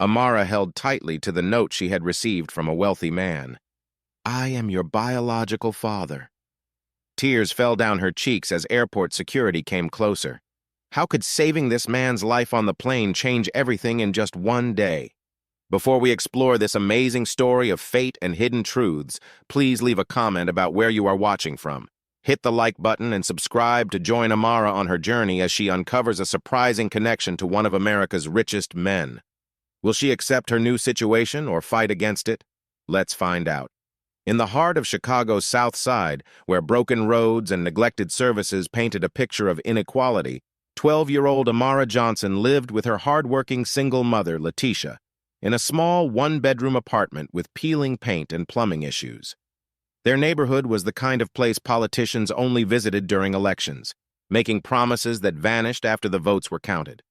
Amara held tightly to the note she had received from a wealthy man. "I am your biological father." Tears fell down her cheeks as airport security came closer. How could saving this man's life on the plane change everything in just one day? Before we explore this amazing story of fate and hidden truths, please leave a comment about where you are watching from. Hit the like button and subscribe to join Amara on her journey as she uncovers a surprising connection to one of America's richest men. Will she accept her new situation or fight against it? Let's find out. In the heart of Chicago's South Side, where broken roads and neglected services painted a picture of inequality, 12-year-old Amara Johnson lived with her hard-working single mother, Letitia, in a small one-bedroom apartment with peeling paint and plumbing issues. Their neighborhood was the kind of place politicians only visited during elections, making promises that vanished after the votes were counted.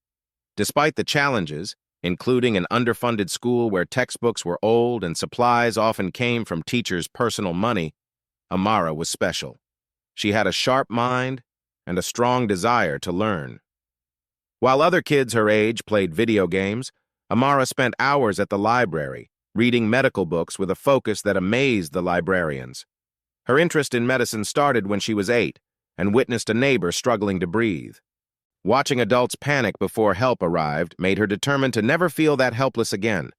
Despite the challenges, including an underfunded school where textbooks were old and supplies often came from teachers' personal money, Amara was special. She had a sharp mind and a strong desire to learn. While other kids her age played video games, Amara spent hours at the library, reading medical books with a focus that amazed the librarians. Her interest in medicine started when she was 8 and witnessed a neighbor struggling to breathe. Watching adults panic before help arrived made her determined to never feel that helpless again.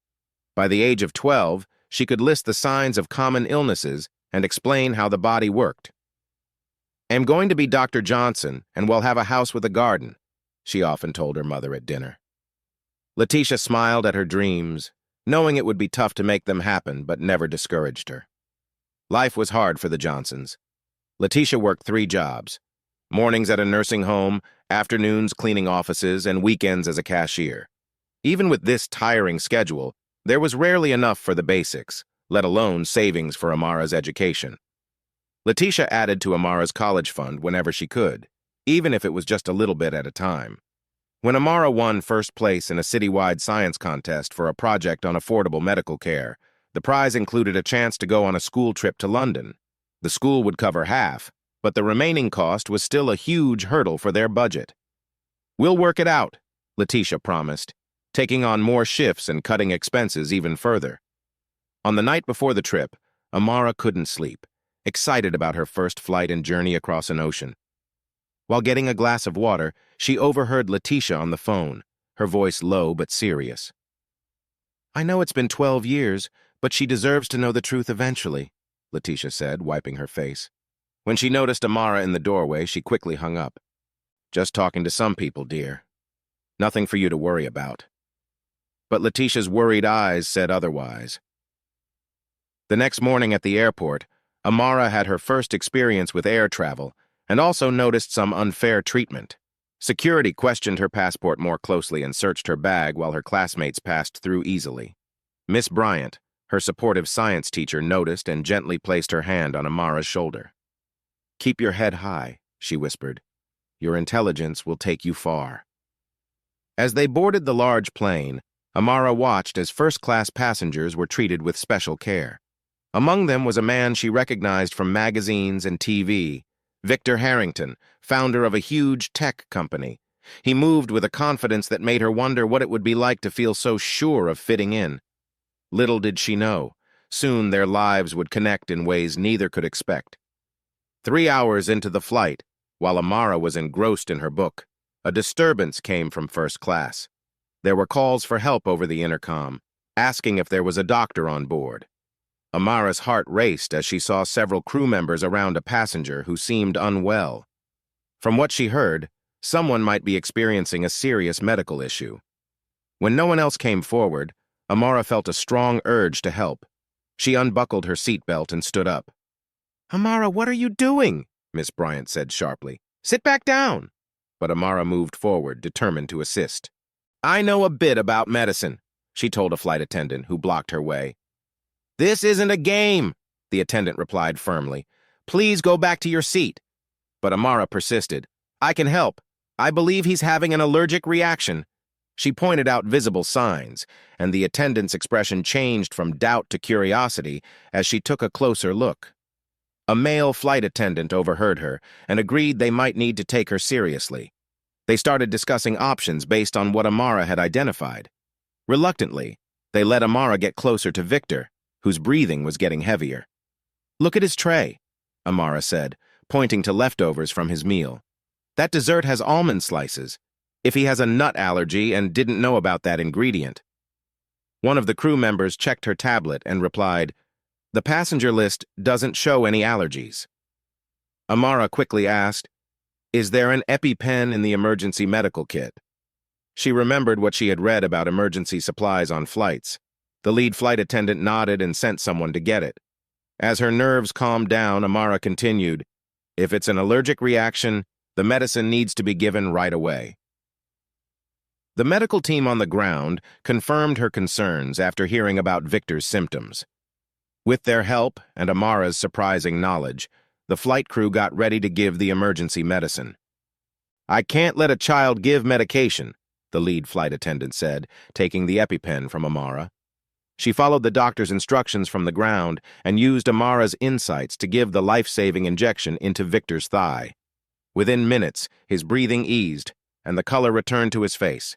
By the age of 12, she could list the signs of common illnesses and explain how the body worked. "I'm going to be Dr. Johnson, and we'll have a house with a garden," she often told her mother at dinner. Letitia smiled at her dreams, knowing it would be tough to make them happen, but never discouraged her. Life was hard for the Johnsons. Letitia worked 3 jobs: mornings at a nursing home, afternoons cleaning offices, and weekends as a cashier. Even with this tiring schedule, there was rarely enough for the basics, let alone savings for Amara's education. Letitia added to Amara's college fund whenever she could, even if it was just a little bit at a time. When Amara won first place in a citywide science contest for a project on affordable medical care, the prize included a chance to go on a school trip to London. The school would cover half, but the remaining cost was still a huge hurdle for their budget. "We'll work it out," Letitia promised, taking on more shifts and cutting expenses even further. On the night before the trip, Amara couldn't sleep, excited about her first flight and journey across an ocean. While getting a glass of water, she overheard Letitia on the phone, her voice low but serious. "I know it's been 12 years, but she deserves to know the truth eventually," Letitia said, wiping her face. When she noticed Amara in the doorway, she quickly hung up. "Just talking to some people, dear. Nothing for you to worry about." But Letitia's worried eyes said otherwise. The next morning at the airport, Amara had her first experience with air travel and also noticed some unfair treatment. Security questioned her passport more closely and searched her bag while her classmates passed through easily. Miss Bryant, her supportive science teacher, noticed and gently placed her hand on Amara's shoulder. "Keep your head high," she whispered. "Your intelligence will take you far." As they boarded the large plane, Amara watched as first-class passengers were treated with special care. Among them was a man she recognized from magazines and TV, Victor Harrington, founder of a huge tech company. He moved with a confidence that made her wonder what it would be like to feel so sure of fitting in. Little did she know, soon their lives would connect in ways neither could expect. 3 hours into the flight, while Amara was engrossed in her book, a disturbance came from first class. There were calls for help over the intercom, asking if there was a doctor on board. Amara's heart raced as she saw several crew members around a passenger who seemed unwell. From what she heard, someone might be experiencing a serious medical issue. When no one else came forward, Amara felt a strong urge to help. She unbuckled her seatbelt and stood up. "Amara, what are you doing?" Miss Bryant said sharply. "Sit back down." But Amara moved forward, determined to assist. "I know a bit about medicine," she told a flight attendant who blocked her way. "This isn't a game," the attendant replied firmly. "Please go back to your seat." But Amara persisted. "I can help. I believe he's having an allergic reaction." She pointed out visible signs, and the attendant's expression changed from doubt to curiosity as she took a closer look. A male flight attendant overheard her and agreed they might need to take her seriously. They started discussing options based on what Amara had identified. Reluctantly, They let Amara get closer to Victor, whose breathing was getting heavier. "Look at his tray," Amara said, pointing to leftovers from his meal. "That dessert has almond slices. If he has a nut allergy and didn't know about that ingredient." One of the crew members checked her tablet and replied, "The passenger list doesn't show any allergies." Amara quickly asked, "Is there an EpiPen in the emergency medical kit?" She remembered what she had read about emergency supplies on flights. The lead flight attendant nodded and sent someone to get it. As her nerves calmed down, Amara continued, "If it's an allergic reaction, the medicine needs to be given right away." The medical team on the ground confirmed her concerns after hearing about Victor's symptoms. With their help and Amara's surprising knowledge, the flight crew got ready to give the emergency medicine. "I can't let a child give medication," the lead flight attendant said, taking the EpiPen from Amara. She followed the doctor's instructions from the ground and used Amara's insights to give the life-saving injection into Victor's thigh. Within minutes, his breathing eased, and the color returned to his face.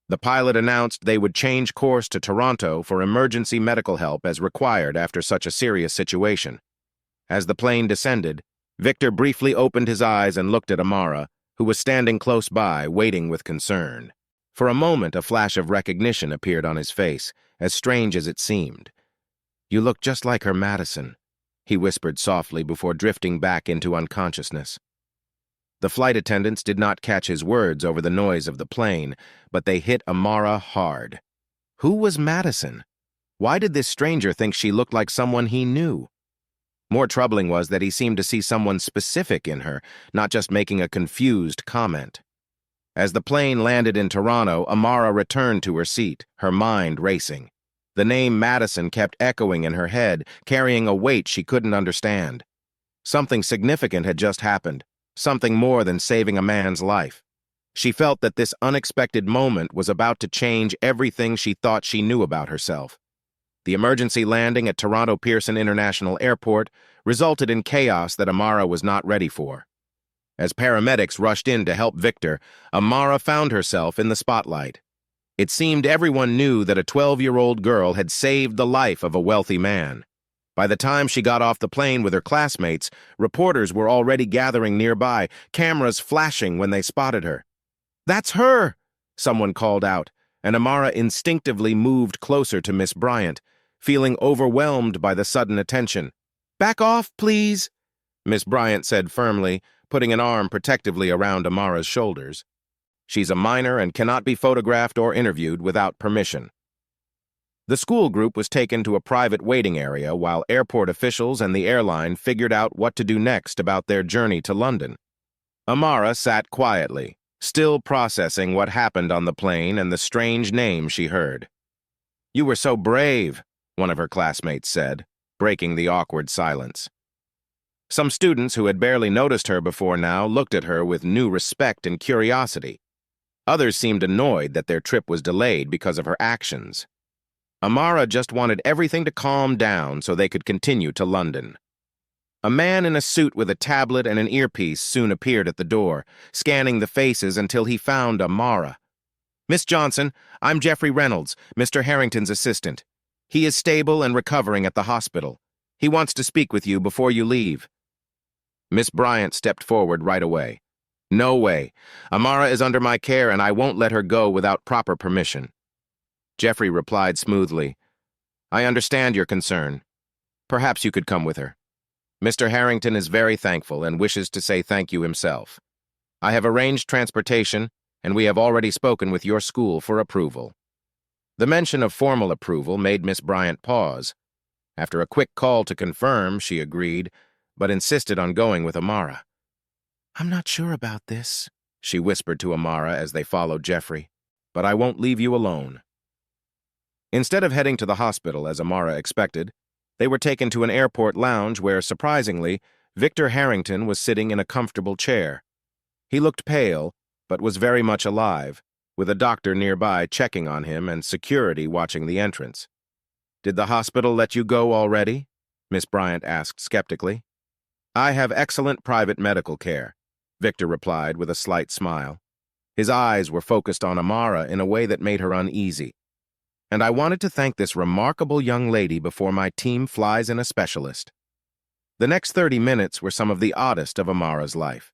The pilot announced they would change course to Toronto for emergency medical help as required after such a serious situation. As the plane descended, Victor briefly opened his eyes and looked at Amara, who was standing close by, waiting with concern. For a moment, a flash of recognition appeared on his face, as strange as it seemed. "You look just like her, Madison," he whispered softly before drifting back into unconsciousness. The flight attendants did not catch his words over the noise of the plane, but they hit Amara hard. Who was Madison? Why did this stranger think she looked like someone he knew? More troubling was that he seemed to see someone specific in her, not just making a confused comment. As the plane landed in Toronto, Amara returned to her seat, her mind racing. The name Madison kept echoing in her head, carrying a weight she couldn't understand. Something significant had just happened, something more than saving a man's life. She felt that this unexpected moment was about to change everything she thought she knew about herself. The emergency landing at Toronto Pearson International Airport resulted in chaos that Amara was not ready for. As paramedics rushed in to help Victor, Amara found herself in the spotlight. It seemed everyone knew that a 12-year-old girl had saved the life of a wealthy man. By the time she got off the plane with her classmates, reporters were already gathering nearby, cameras flashing when they spotted her. "That's her!" someone called out, and Amara instinctively moved closer to Miss Bryant, feeling overwhelmed by the sudden attention. "Back off, please," Miss Bryant said firmly, putting an arm protectively around Amara's shoulders. "She's a minor and cannot be photographed or interviewed without permission." The school group was taken to a private waiting area while airport officials and the airline figured out what to do next about their journey to London. Amara sat quietly, still processing what happened on the plane and the strange name she heard. "You were so brave," one of her classmates said, breaking the awkward silence. Some students who had barely noticed her before now looked at her with new respect and curiosity. Others seemed annoyed that their trip was delayed because of her actions. Amara just wanted everything to calm down so they could continue to London. A man in a suit with a tablet and an earpiece soon appeared at the door, scanning the faces until he found Amara. "Miss Johnson, I'm Jeffrey Reynolds, Mr. Harrington's assistant. He is stable and recovering at the hospital. He wants to speak with you before you leave." Miss Bryant stepped forward right away. "No way. Amara is under my care and I won't let her go without proper permission." Jeffrey replied smoothly, "I understand your concern. Perhaps you could come with her. Mr. Harrington is very thankful and wishes to say thank you himself. I have arranged transportation, and we have already spoken with your school for approval." The mention of formal approval made Miss Bryant pause. After a quick call to confirm, she agreed, but insisted on going with Amara. "I'm not sure about this," she whispered to Amara as they followed Jeffrey, "but I won't leave you alone." Instead of heading to the hospital as Amara expected, they were taken to an airport lounge where, surprisingly, Victor Harrington was sitting in a comfortable chair. He looked pale, but was very much alive, with a doctor nearby checking on him and security watching the entrance. "Did the hospital let you go already?" Miss Bryant asked skeptically. "I have excellent private medical care," Victor replied with a slight smile. His eyes were focused on Amara in a way that made her uneasy. and I wanted to thank this remarkable young lady before my team flies in a specialist. The next 30 minutes were some of the oddest of Amara's life.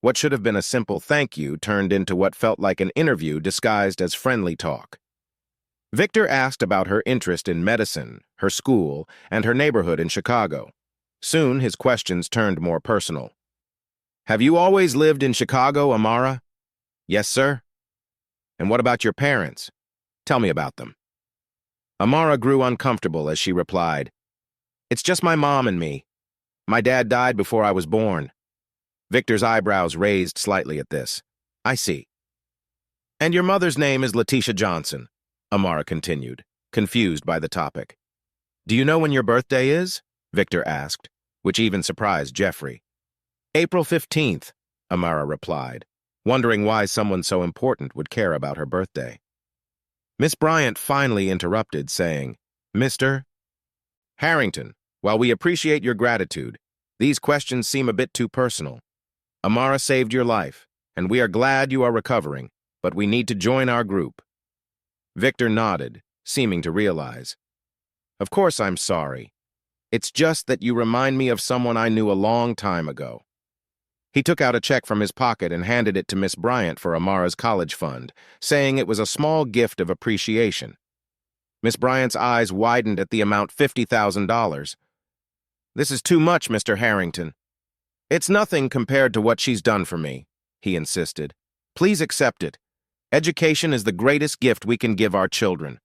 What should have been a simple thank you turned into what felt like an interview disguised as friendly talk. Victor asked about her interest in medicine, her school, and her neighborhood in Chicago. Soon, his questions turned more personal. "Have you always lived in Chicago, Amara?" "Yes, sir." "And what about your parents? Tell me about them." Amara grew uncomfortable as she replied, "It's just my mom and me. My dad died before I was born." Victor's eyebrows raised slightly at this. "I see." "And your mother's name is Letitia Johnson," Amara continued, confused by the topic. "Do you know when your birthday is?" Victor asked, which even surprised Jeffrey. "April 15th, Amara replied, wondering why someone so important would care about her birthday. Miss Bryant finally interrupted, saying, "Mr. Harrington, while we appreciate your gratitude, these questions seem a bit too personal. Amara saved your life, and we are glad you are recovering, but we need to join our group." Victor nodded, seeming to realize. "Of course I'm sorry. It's just that you remind me of someone I knew a long time ago." He took out a check from his pocket and handed it to Miss Bryant for Amara's college fund, saying it was a small gift of appreciation. Miss Bryant's eyes widened at the amount $50,000. "This is too much, Mr. Harrington." "It's nothing compared to what she's done for me," he insisted. "Please accept it. Education is the greatest gift we can give our children."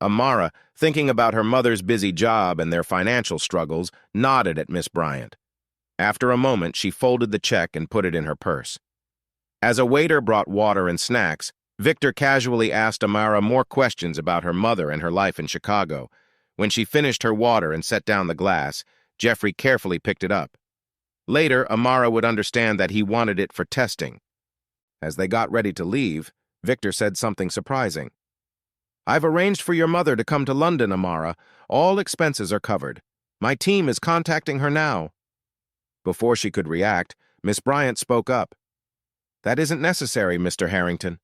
Amara, thinking about her mother's busy job and their financial struggles, nodded at Miss Bryant. After a moment, she folded the check and put it in her purse. As a waiter brought water and snacks, Victor casually asked Amara more questions about her mother and her life in Chicago. When she finished her water and set down the glass, Jeffrey carefully picked it up. Later, Amara would understand that he wanted it for testing. As they got ready to leave, Victor said something surprising. "I've arranged for your mother to come to London, Amara. All expenses are covered. My team is contacting her now." Before she could react, Miss Bryant spoke up. "That isn't necessary, Mr. Harrington."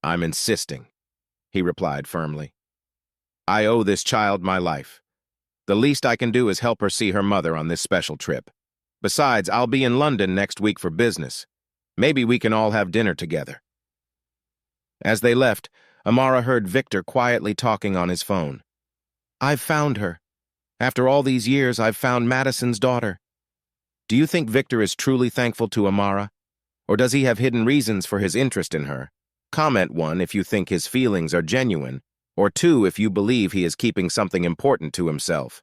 "I'm insisting," he replied firmly. "I owe this child my life. The least I can do is help her see her mother on this special trip. Besides, I'll be in London next week for business. Maybe we can all have dinner together." As they left, Amara heard Victor quietly talking on his phone. "I've found her. After all these years, I've found Madison's daughter." Do you think Victor is truly thankful to Amara? Or does he have hidden reasons for his interest in her? Comment 1 if you think his feelings are genuine, or 2 if you believe he is keeping something important to himself.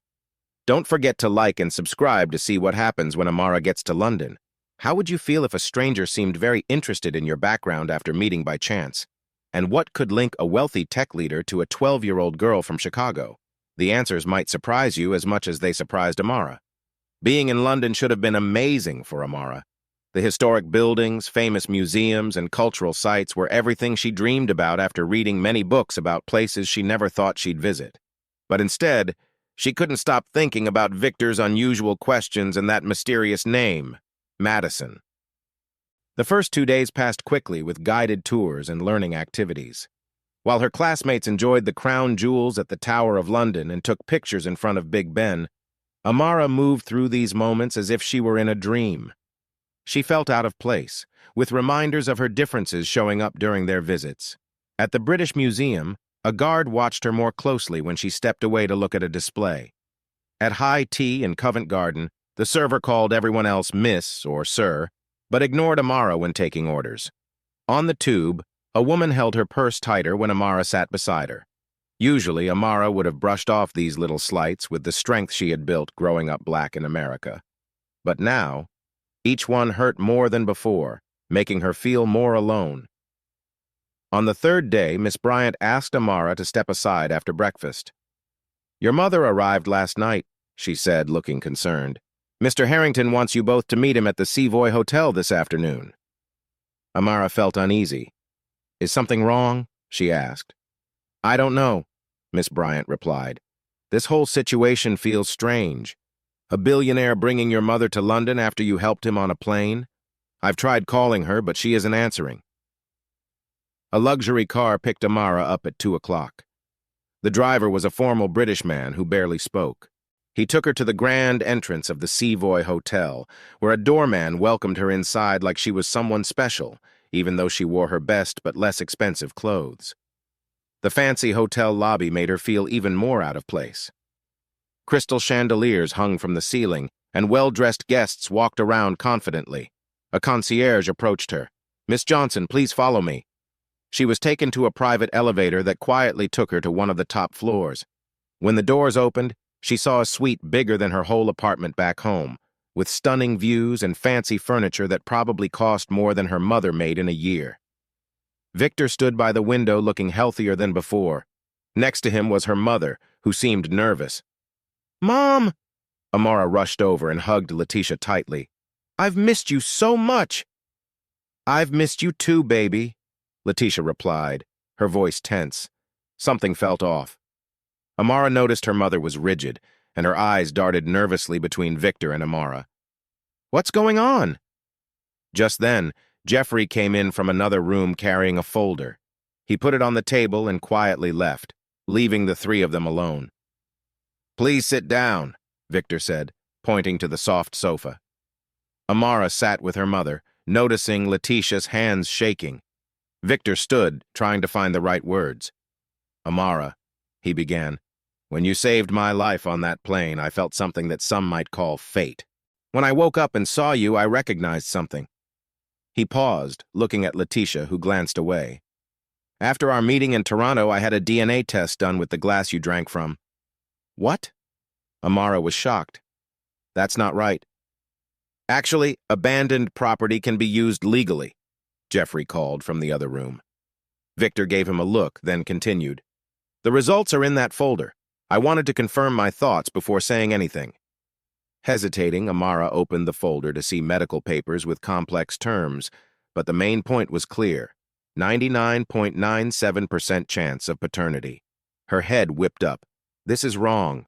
Don't forget to like and subscribe to see what happens when Amara gets to London. How would you feel if a stranger seemed very interested in your background after meeting by chance? And what could link a wealthy tech leader to a 12-year-old girl from Chicago? The answers might surprise you as much as they surprised Amara. Being in London should have been amazing for Amara. The historic buildings, famous museums, and cultural sites were everything she dreamed about after reading many books about places she never thought she'd visit. But instead, she couldn't stop thinking about Victor's unusual questions and that mysterious name, Madison. The first 2 days passed quickly with guided tours and learning activities. While her classmates enjoyed the crown jewels at the Tower of London and took pictures in front of Big Ben, Amara moved through these moments as if she were in a dream. She felt out of place, with reminders of her differences showing up during their visits. At the British Museum, a guard watched her more closely when she stepped away to look at a display. At high tea in Covent Garden, the server called everyone else Miss or Sir, but ignored Amara when taking orders. On the tube, a woman held her purse tighter when Amara sat beside her. Usually, Amara would have brushed off these little slights with the strength she had built growing up black in America. But now, each one hurt more than before, making her feel more alone. On the third day, Miss Bryant asked Amara to step aside after breakfast. "Your mother arrived last night," she said, looking concerned. "Mr. Harrington wants you both to meet him at the Savoy Hotel this afternoon." Amara felt uneasy. "Is something wrong?" she asked. "I don't know," Miss Bryant replied. "This whole situation feels strange. A billionaire bringing your mother to London after you helped him on a plane? I've tried calling her, but she isn't answering." A luxury car picked Amara up at 2 o'clock. The driver was a formal British man who barely spoke. He took her to the grand entrance of the Savoy Hotel, where a doorman welcomed her inside like she was someone special, even though she wore her best but less expensive clothes. The fancy hotel lobby made her feel even more out of place. Crystal chandeliers hung from the ceiling, and well-dressed guests walked around confidently. A concierge approached her. "Miss Johnson, please follow me." She was taken to a private elevator that quietly took her to one of the top floors. When the doors opened, she saw a suite bigger than her whole apartment back home, with stunning views and fancy furniture that probably cost more than her mother made in a year. Victor stood by the window looking healthier than before. Next to him was her mother, who seemed nervous. "Mom!" Amara rushed over and hugged Letitia tightly. "I've missed you so much." "I've missed you too, baby," Letitia replied, her voice tense. Something felt off. Amara noticed her mother was rigid, and her eyes darted nervously between Victor and Amara. "What's going on?" Just then, Jeffrey came in from another room carrying a folder. He put it on the table and quietly left, leaving the three of them alone. "Please sit down," Victor said, pointing to the soft sofa. Amara sat with her mother, noticing Letitia's hands shaking. Victor stood, trying to find the right words. "Amara," he began, "when you saved my life on that plane, I felt something that some might call fate. When I woke up and saw you, I recognized something." He paused, looking at Letitia, who glanced away. "After our meeting in Toronto, I had a DNA test done with the glass you drank from." "What?" Amara was shocked. "That's not right." "Actually, abandoned property can be used legally," Jeffrey called from the other room. Victor gave him a look, then continued. "The results are in that folder. I wanted to confirm my thoughts before saying anything." Hesitating, Amara opened the folder to see medical papers with complex terms, but the main point was clear: 99.97% chance of paternity. Her head whipped up. "This is wrong."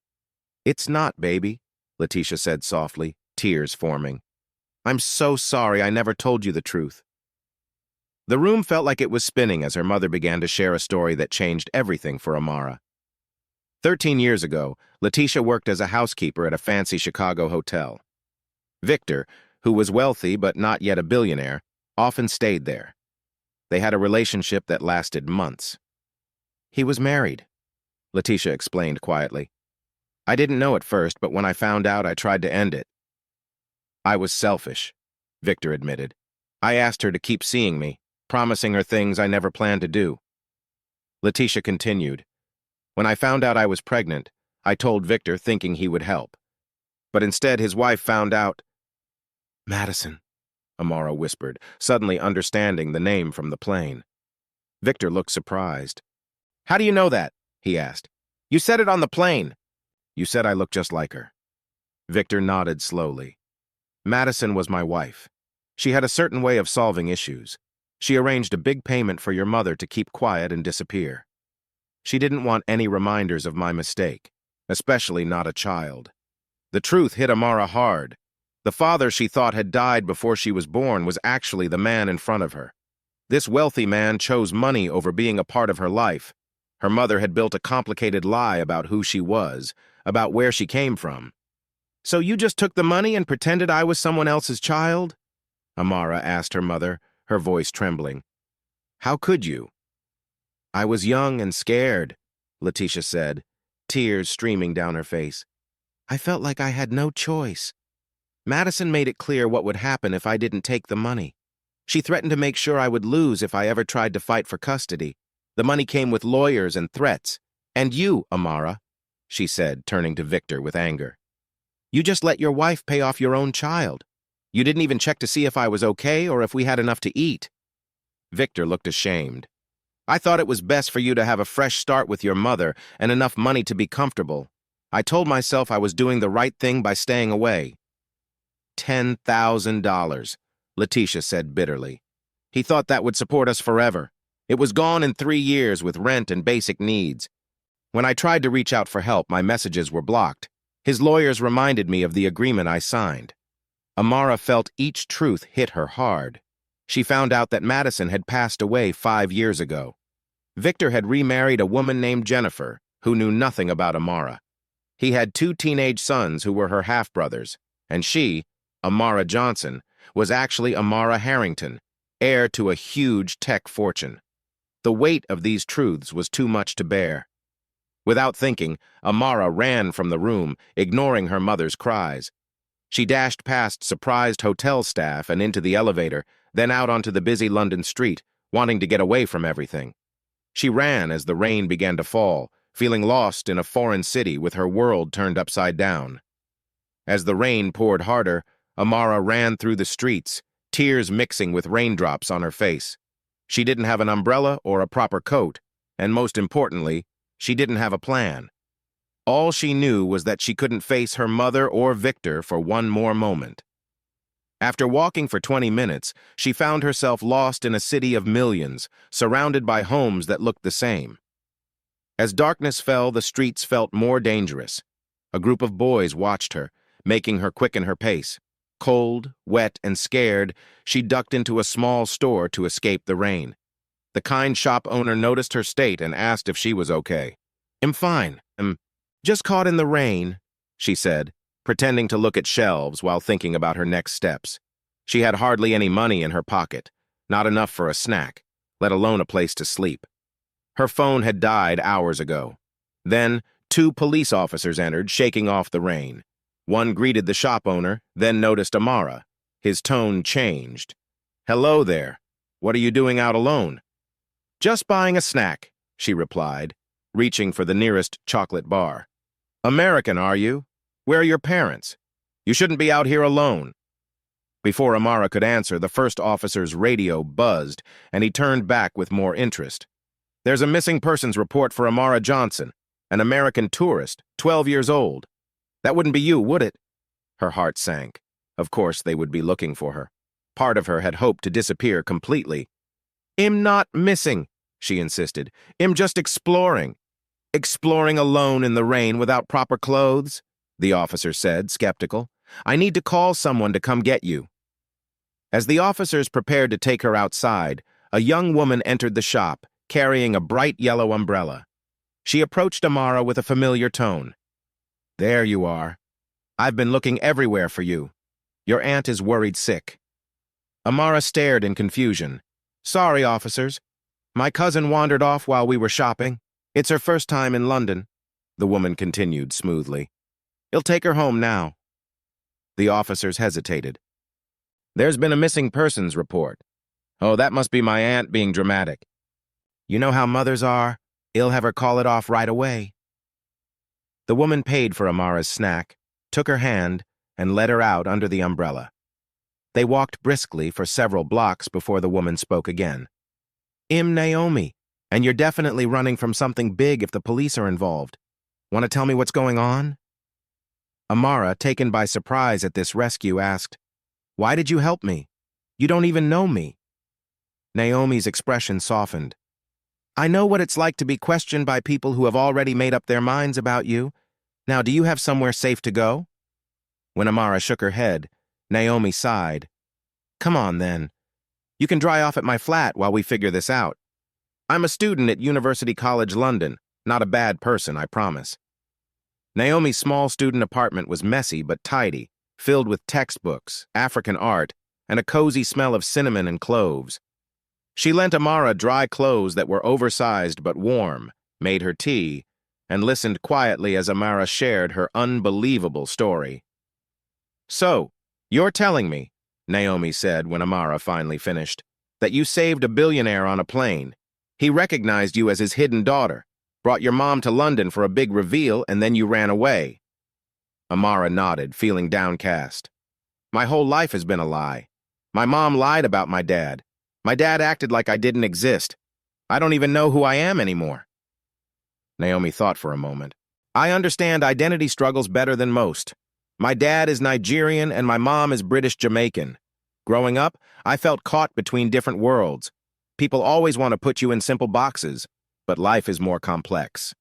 "It's not, baby," Letitia said softly, tears forming. "I'm so sorry I never told you the truth." The room felt like it was spinning as her mother began to share a story that changed everything for Amara. 13 years ago, Letitia worked as a housekeeper at a fancy Chicago hotel. Victor, who was wealthy but not yet a billionaire, often stayed there. They had a relationship that lasted months. "He was married," Letitia explained quietly. "I didn't know at first, but when I found out, I tried to end it." "I was selfish," Victor admitted. "I asked her to keep seeing me, promising her things I never planned to do." Letitia continued. "When I found out I was pregnant, I told Victor thinking he would help. But instead, his wife found out." "Madison," Amara whispered, suddenly understanding the name from the plane. Victor looked surprised. "How do you know that?" he asked. "You said it on the plane." "You said I looked just like her." Victor nodded slowly. "Madison was my wife. She had a certain way of solving issues. She arranged a big payment for your mother to keep quiet and disappear. She didn't want any reminders of my mistake, especially not a child." The truth hit Amara hard. The father she thought had died before she was born was actually the man in front of her. This wealthy man chose money over being a part of her life. Her mother had built a complicated lie about who she was, about where she came from. "So you just took the money and pretended I was someone else's child?" Amara asked her mother, her voice trembling. "How could you?" "I was young and scared," Letitia said, tears streaming down her face. "I felt like I had no choice. Madison made it clear what would happen if I didn't take the money. She threatened to make sure I would lose if I ever tried to fight for custody. The money came with lawyers and threats. And you, Amara," she said, turning to Victor with anger. "You just let your wife pay off your own child. You didn't even check to see if I was okay or if we had enough to eat." Victor looked ashamed. "I thought it was best for you to have a fresh start with your mother and enough money to be comfortable. I told myself I was doing the right thing by staying away." $10,000, Letitia said bitterly. "He thought that would support us forever. It was gone in 3 years with rent and basic needs. When I tried to reach out for help, my messages were blocked. His lawyers reminded me of the agreement I signed." Amara felt each truth hit her hard. She found out that Madison had passed away 5 years ago. Victor had remarried a woman named Jennifer, who knew nothing about Amara. He had 2 teenage sons who were her half-brothers, and she, Amara Johnson, was actually Amara Harrington, heir to a huge tech fortune. The weight of these truths was too much to bear. Without thinking, Amara ran from the room, ignoring her mother's cries. She dashed past surprised hotel staff and into the elevator, then out onto the busy London street, wanting to get away from everything. She ran as the rain began to fall, feeling lost in a foreign city with her world turned upside down. As the rain poured harder, Amara ran through the streets, tears mixing with raindrops on her face. She didn't have an umbrella or a proper coat, and most importantly, she didn't have a plan. All she knew was that she couldn't face her mother or Victor for one more moment. After walking for 20 minutes, she found herself lost in a city of millions, surrounded by homes that looked the same. As darkness fell, the streets felt more dangerous. A group of boys watched her, making her quicken her pace. Cold, wet, and scared, she ducked into a small store to escape the rain. The kind shop owner noticed her state and asked if she was okay. "I'm fine. Just caught in the rain," she said, pretending to look at shelves while thinking about her next steps. She had hardly any money in her pocket, not enough for a snack, let alone a place to sleep. Her phone had died hours ago. Then, 2 police officers entered, shaking off the rain. One greeted the shop owner, then noticed Amara. His tone changed. "Hello there. What are you doing out alone?" "Just buying a snack," she replied, reaching for the nearest chocolate bar. "American, are you? Where are your parents? You shouldn't be out here alone." Before Amara could answer, the first officer's radio buzzed, and he turned back with more interest. "There's a missing persons report for Amara Johnson, an American tourist, 12 years old. That wouldn't be you, would it?" Her heart sank. Of course they would be looking for her. Part of her had hoped to disappear completely. "I'm not missing," she insisted. "I'm just exploring." "Exploring alone in the rain without proper clothes?" the officer said, skeptical. "I need to call someone to come get you." As the officers prepared to take her outside, a young woman entered the shop, carrying a bright yellow umbrella. She approached Amara with a familiar tone. "There you are. I've been looking everywhere for you. Your aunt is worried sick." Amara stared in confusion. "Sorry, officers. My cousin wandered off while we were shopping. It's her first time in London," the woman continued smoothly. "You'll take her home now." The officers hesitated. "There's been a missing persons report." "Oh, that must be my aunt being dramatic." "You know how mothers are. He'll have her call it off right away." The woman paid for Amara's snack, took her hand, and led her out under the umbrella. They walked briskly for several blocks before the woman spoke again. "I'm Naomi, and you're definitely running from something big if the police are involved. Want to tell me what's going on?" Amara, taken by surprise at this rescue, asked, "Why did you help me? You don't even know me." Naomi's expression softened. "I know what it's like to be questioned by people who have already made up their minds about you. Now, do you have somewhere safe to go?" When Amara shook her head, Naomi sighed. "Come on, then. You can dry off at my flat while we figure this out. I'm a student at University College London, not a bad person, I promise." Naomi's small student apartment was messy but tidy, filled with textbooks, African art, and a cozy smell of cinnamon and cloves. She lent Amara dry clothes that were oversized but warm, made her tea, and listened quietly as Amara shared her unbelievable story. "So, you're telling me," Naomi said when Amara finally finished, "that you saved a billionaire on a plane. He recognized you as his hidden daughter, brought your mom to London for a big reveal, and then you ran away." Amara nodded, feeling downcast. "My whole life has been a lie. My mom lied about my dad. My dad acted like I didn't exist. I don't even know who I am anymore." Naomi thought for a moment. "I understand identity struggles better than most. My dad is Nigerian and my mom is British Jamaican. Growing up, I felt caught between different worlds. People always want to put you in simple boxes, but life is more complex."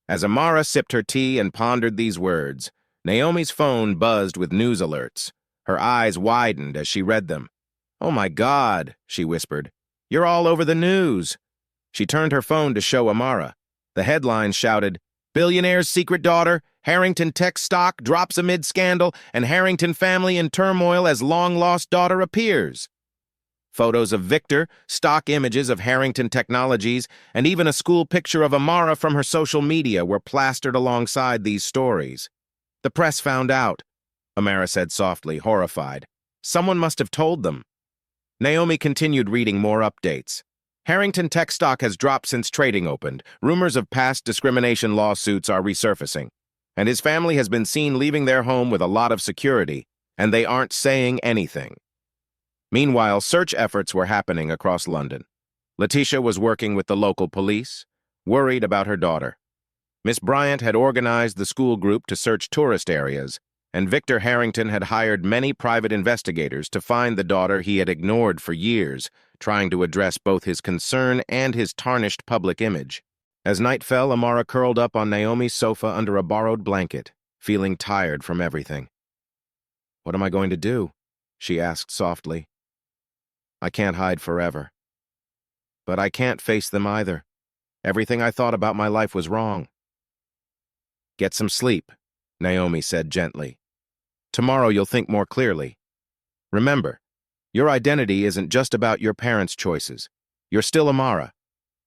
As Amara sipped her tea and pondered these words, Naomi's phone buzzed with news alerts. Her eyes widened as she read them. "Oh my God," she whispered. "You're all over the news." She turned her phone to show Amara. The headline shouted, "Billionaire's secret daughter, Harrington tech stock drops amid scandal, and Harrington family in turmoil as long-lost daughter appears." Photos of Victor, stock images of Harrington Technologies, and even a school picture of Amara from her social media were plastered alongside these stories. "The press found out," Amara said softly, horrified. "Someone must have told them." Naomi continued reading more updates. Harrington tech stock has dropped since trading opened. Rumors of past discrimination lawsuits are resurfacing. And his family has been seen leaving their home with a lot of security, and they aren't saying anything. Meanwhile, search efforts were happening across London. Letitia was working with the local police, worried about her daughter. Miss Bryant had organized the school group to search tourist areas, and Victor Harrington had hired many private investigators to find the daughter he had ignored for years, trying to address both his concern and his tarnished public image. As night fell, Amara curled up on Naomi's sofa under a borrowed blanket, feeling tired from everything. "What am I going to do?" she asked softly. "I can't hide forever. But I can't face them either. Everything I thought about my life was wrong." "Get some sleep," Naomi said gently. "Tomorrow you'll think more clearly. Remember, your identity isn't just about your parents' choices. You're still Amara,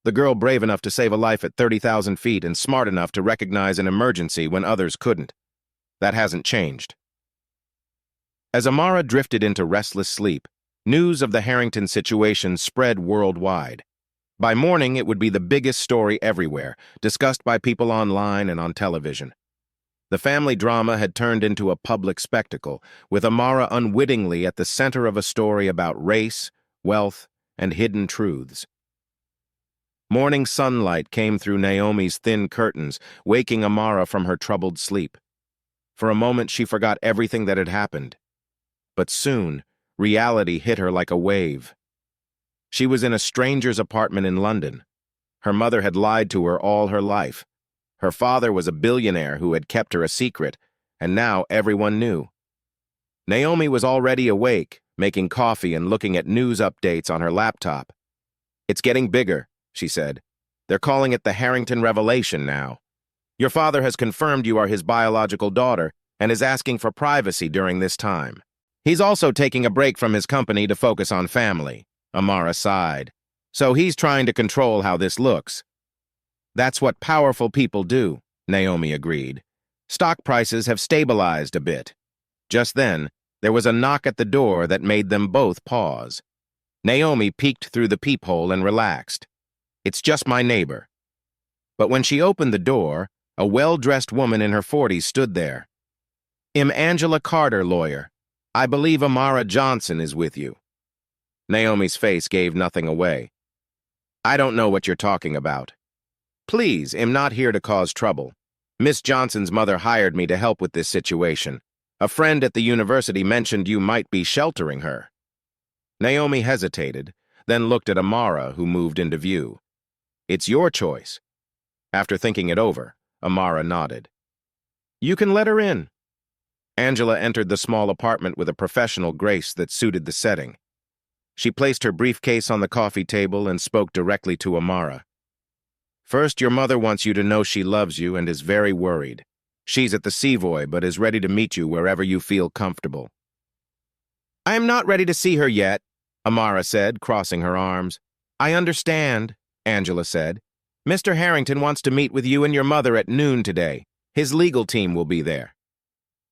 the girl brave enough to save a life at 30,000 feet and smart enough to recognize an emergency when others couldn't. That hasn't changed." As Amara drifted into restless sleep, news of the Harrington situation spread worldwide. By morning, it would be the biggest story everywhere, discussed by people online and on television. The family drama had turned into a public spectacle, with Amara unwittingly at the center of a story about race, wealth, and hidden truths. Morning sunlight came through Naomi's thin curtains, waking Amara from her troubled sleep. For a moment, she forgot everything that had happened. But soon, reality hit her like a wave. She was in a stranger's apartment in London. Her mother had lied to her all her life. Her father was a billionaire who had kept her a secret, and now everyone knew. Naomi was already awake, making coffee and looking at news updates on her laptop. "It's getting bigger," she said. "They're calling it the Harrington Revelation now. Your father has confirmed you are his biological daughter and is asking for privacy during this time. He's also taking a break from his company to focus on family," Amara sighed. "So he's trying to control how this looks." "That's what powerful people do," Naomi agreed. "Stock prices have stabilized a bit." Just then, there was a knock at the door that made them both pause. Naomi peeked through the peephole and relaxed. "It's just my neighbor." But when she opened the door, a well-dressed woman in her 40s stood there. "I'm Angela Carter, lawyer. I believe Amara Johnson is with you." Naomi's face gave nothing away. "I don't know what you're talking about. Please, I'm not here to cause trouble. Miss Johnson's mother hired me to help with this situation. A friend at the university mentioned you might be sheltering her." Naomi hesitated, then looked at Amara, who moved into view. "It's your choice." After thinking it over, Amara nodded. "You can let her in." Angela entered the small apartment with a professional grace that suited the setting. She placed her briefcase on the coffee table and spoke directly to Amara. "First, your mother wants you to know she loves you and is very worried. She's at the Savoy, but is ready to meet you wherever you feel comfortable." "I am not ready to see her yet," Amara said, crossing her arms. "I understand," Angela said. "Mr. Harrington wants to meet with you and your mother at noon today. His legal team will be there."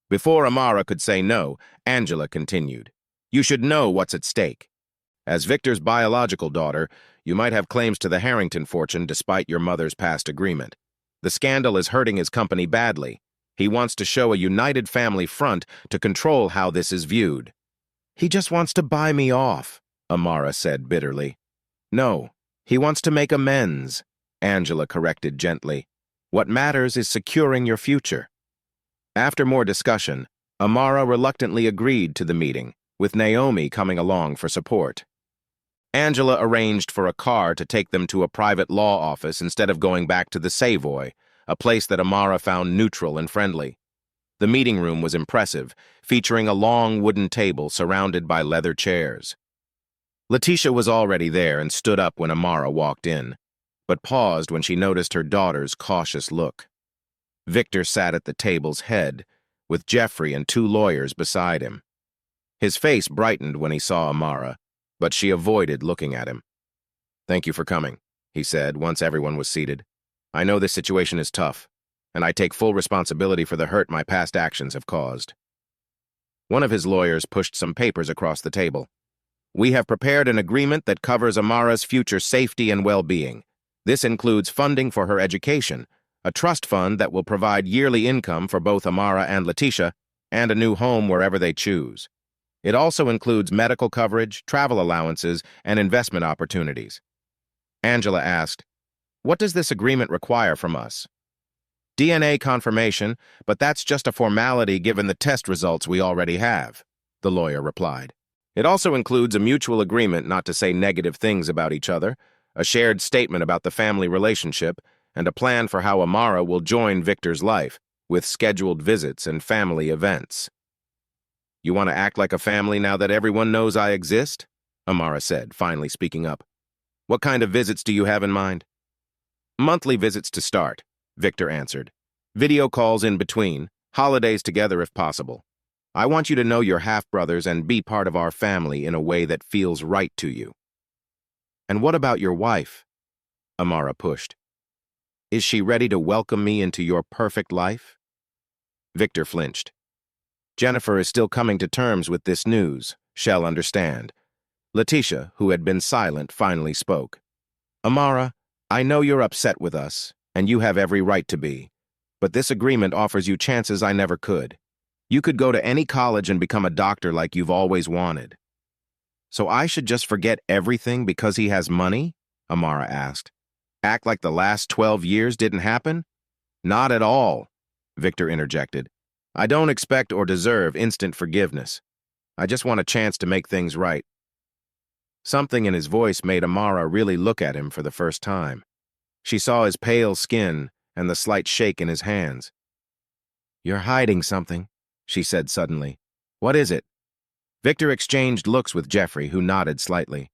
Before Amara could say no, Angela continued. "You should know what's at stake. As Victor's biological daughter, you might have claims to the Harrington fortune despite your mother's past agreement. The scandal is hurting his company badly. He wants to show a united family front to control how this is viewed." "He just wants to buy me off," Amara said bitterly. "No, he wants to make amends," Angela corrected gently. "What matters is securing your future." After more discussion, Amara reluctantly agreed to the meeting, with Naomi coming along for support. Angela arranged for a car to take them to a private law office instead of going back to the Savoy, a place that Amara found neutral and friendly. The meeting room was impressive, featuring a long wooden table surrounded by leather chairs. Letitia was already there and stood up when Amara walked in, but paused when she noticed her daughter's cautious look. Victor sat at the table's head, with Jeffrey and two lawyers beside him. His face brightened when he saw Amara, but she avoided looking at him. "Thank you for coming," he said once everyone was seated. "I know this situation is tough, and I take full responsibility for the hurt my past actions have caused." One of his lawyers pushed some papers across the table. "We have prepared an agreement that covers Amara's future safety and well-being. This includes funding for her education, a trust fund that will provide yearly income for both Amara and Letitia, and a new home wherever they choose. It also includes medical coverage, travel allowances, and investment opportunities." Angela asked, "What does this agreement require from us?" "DNA confirmation, but that's just a formality given the test results we already have," the lawyer replied. "It also includes a mutual agreement not to say negative things about each other, a shared statement about the family relationship, and a plan for how Amara will join Victor's life, with scheduled visits and family events." "You want to act like a family now that everyone knows I exist?" Amara said, finally speaking up. "What kind of visits do you have in mind?" "Monthly visits to start," Victor answered. "Video calls in between, holidays together if possible. I want you to know your half-brothers and be part of our family in a way that feels right to you." "And what about your wife?" Amara pushed. "Is she ready to welcome me into your perfect life?" Victor flinched. "Jennifer is still coming to terms with this news. She'll understand." Letitia, who had been silent, finally spoke. "Amara, I know you're upset with us, and you have every right to be, but this agreement offers you chances I never could. You could go to any college and become a doctor like you've always wanted." "So I should just forget everything because he has money?" Amara asked. "Act like the last 12 years didn't happen?" "Not at all," Victor interjected. "I don't expect or deserve instant forgiveness. I just want a chance to make things right." Something in his voice made Amara really look at him for the first time. She saw his pale skin and the slight shake in his hands. "You're hiding something," she said suddenly. "What is it?" Victor exchanged looks with Jeffrey, who nodded slightly.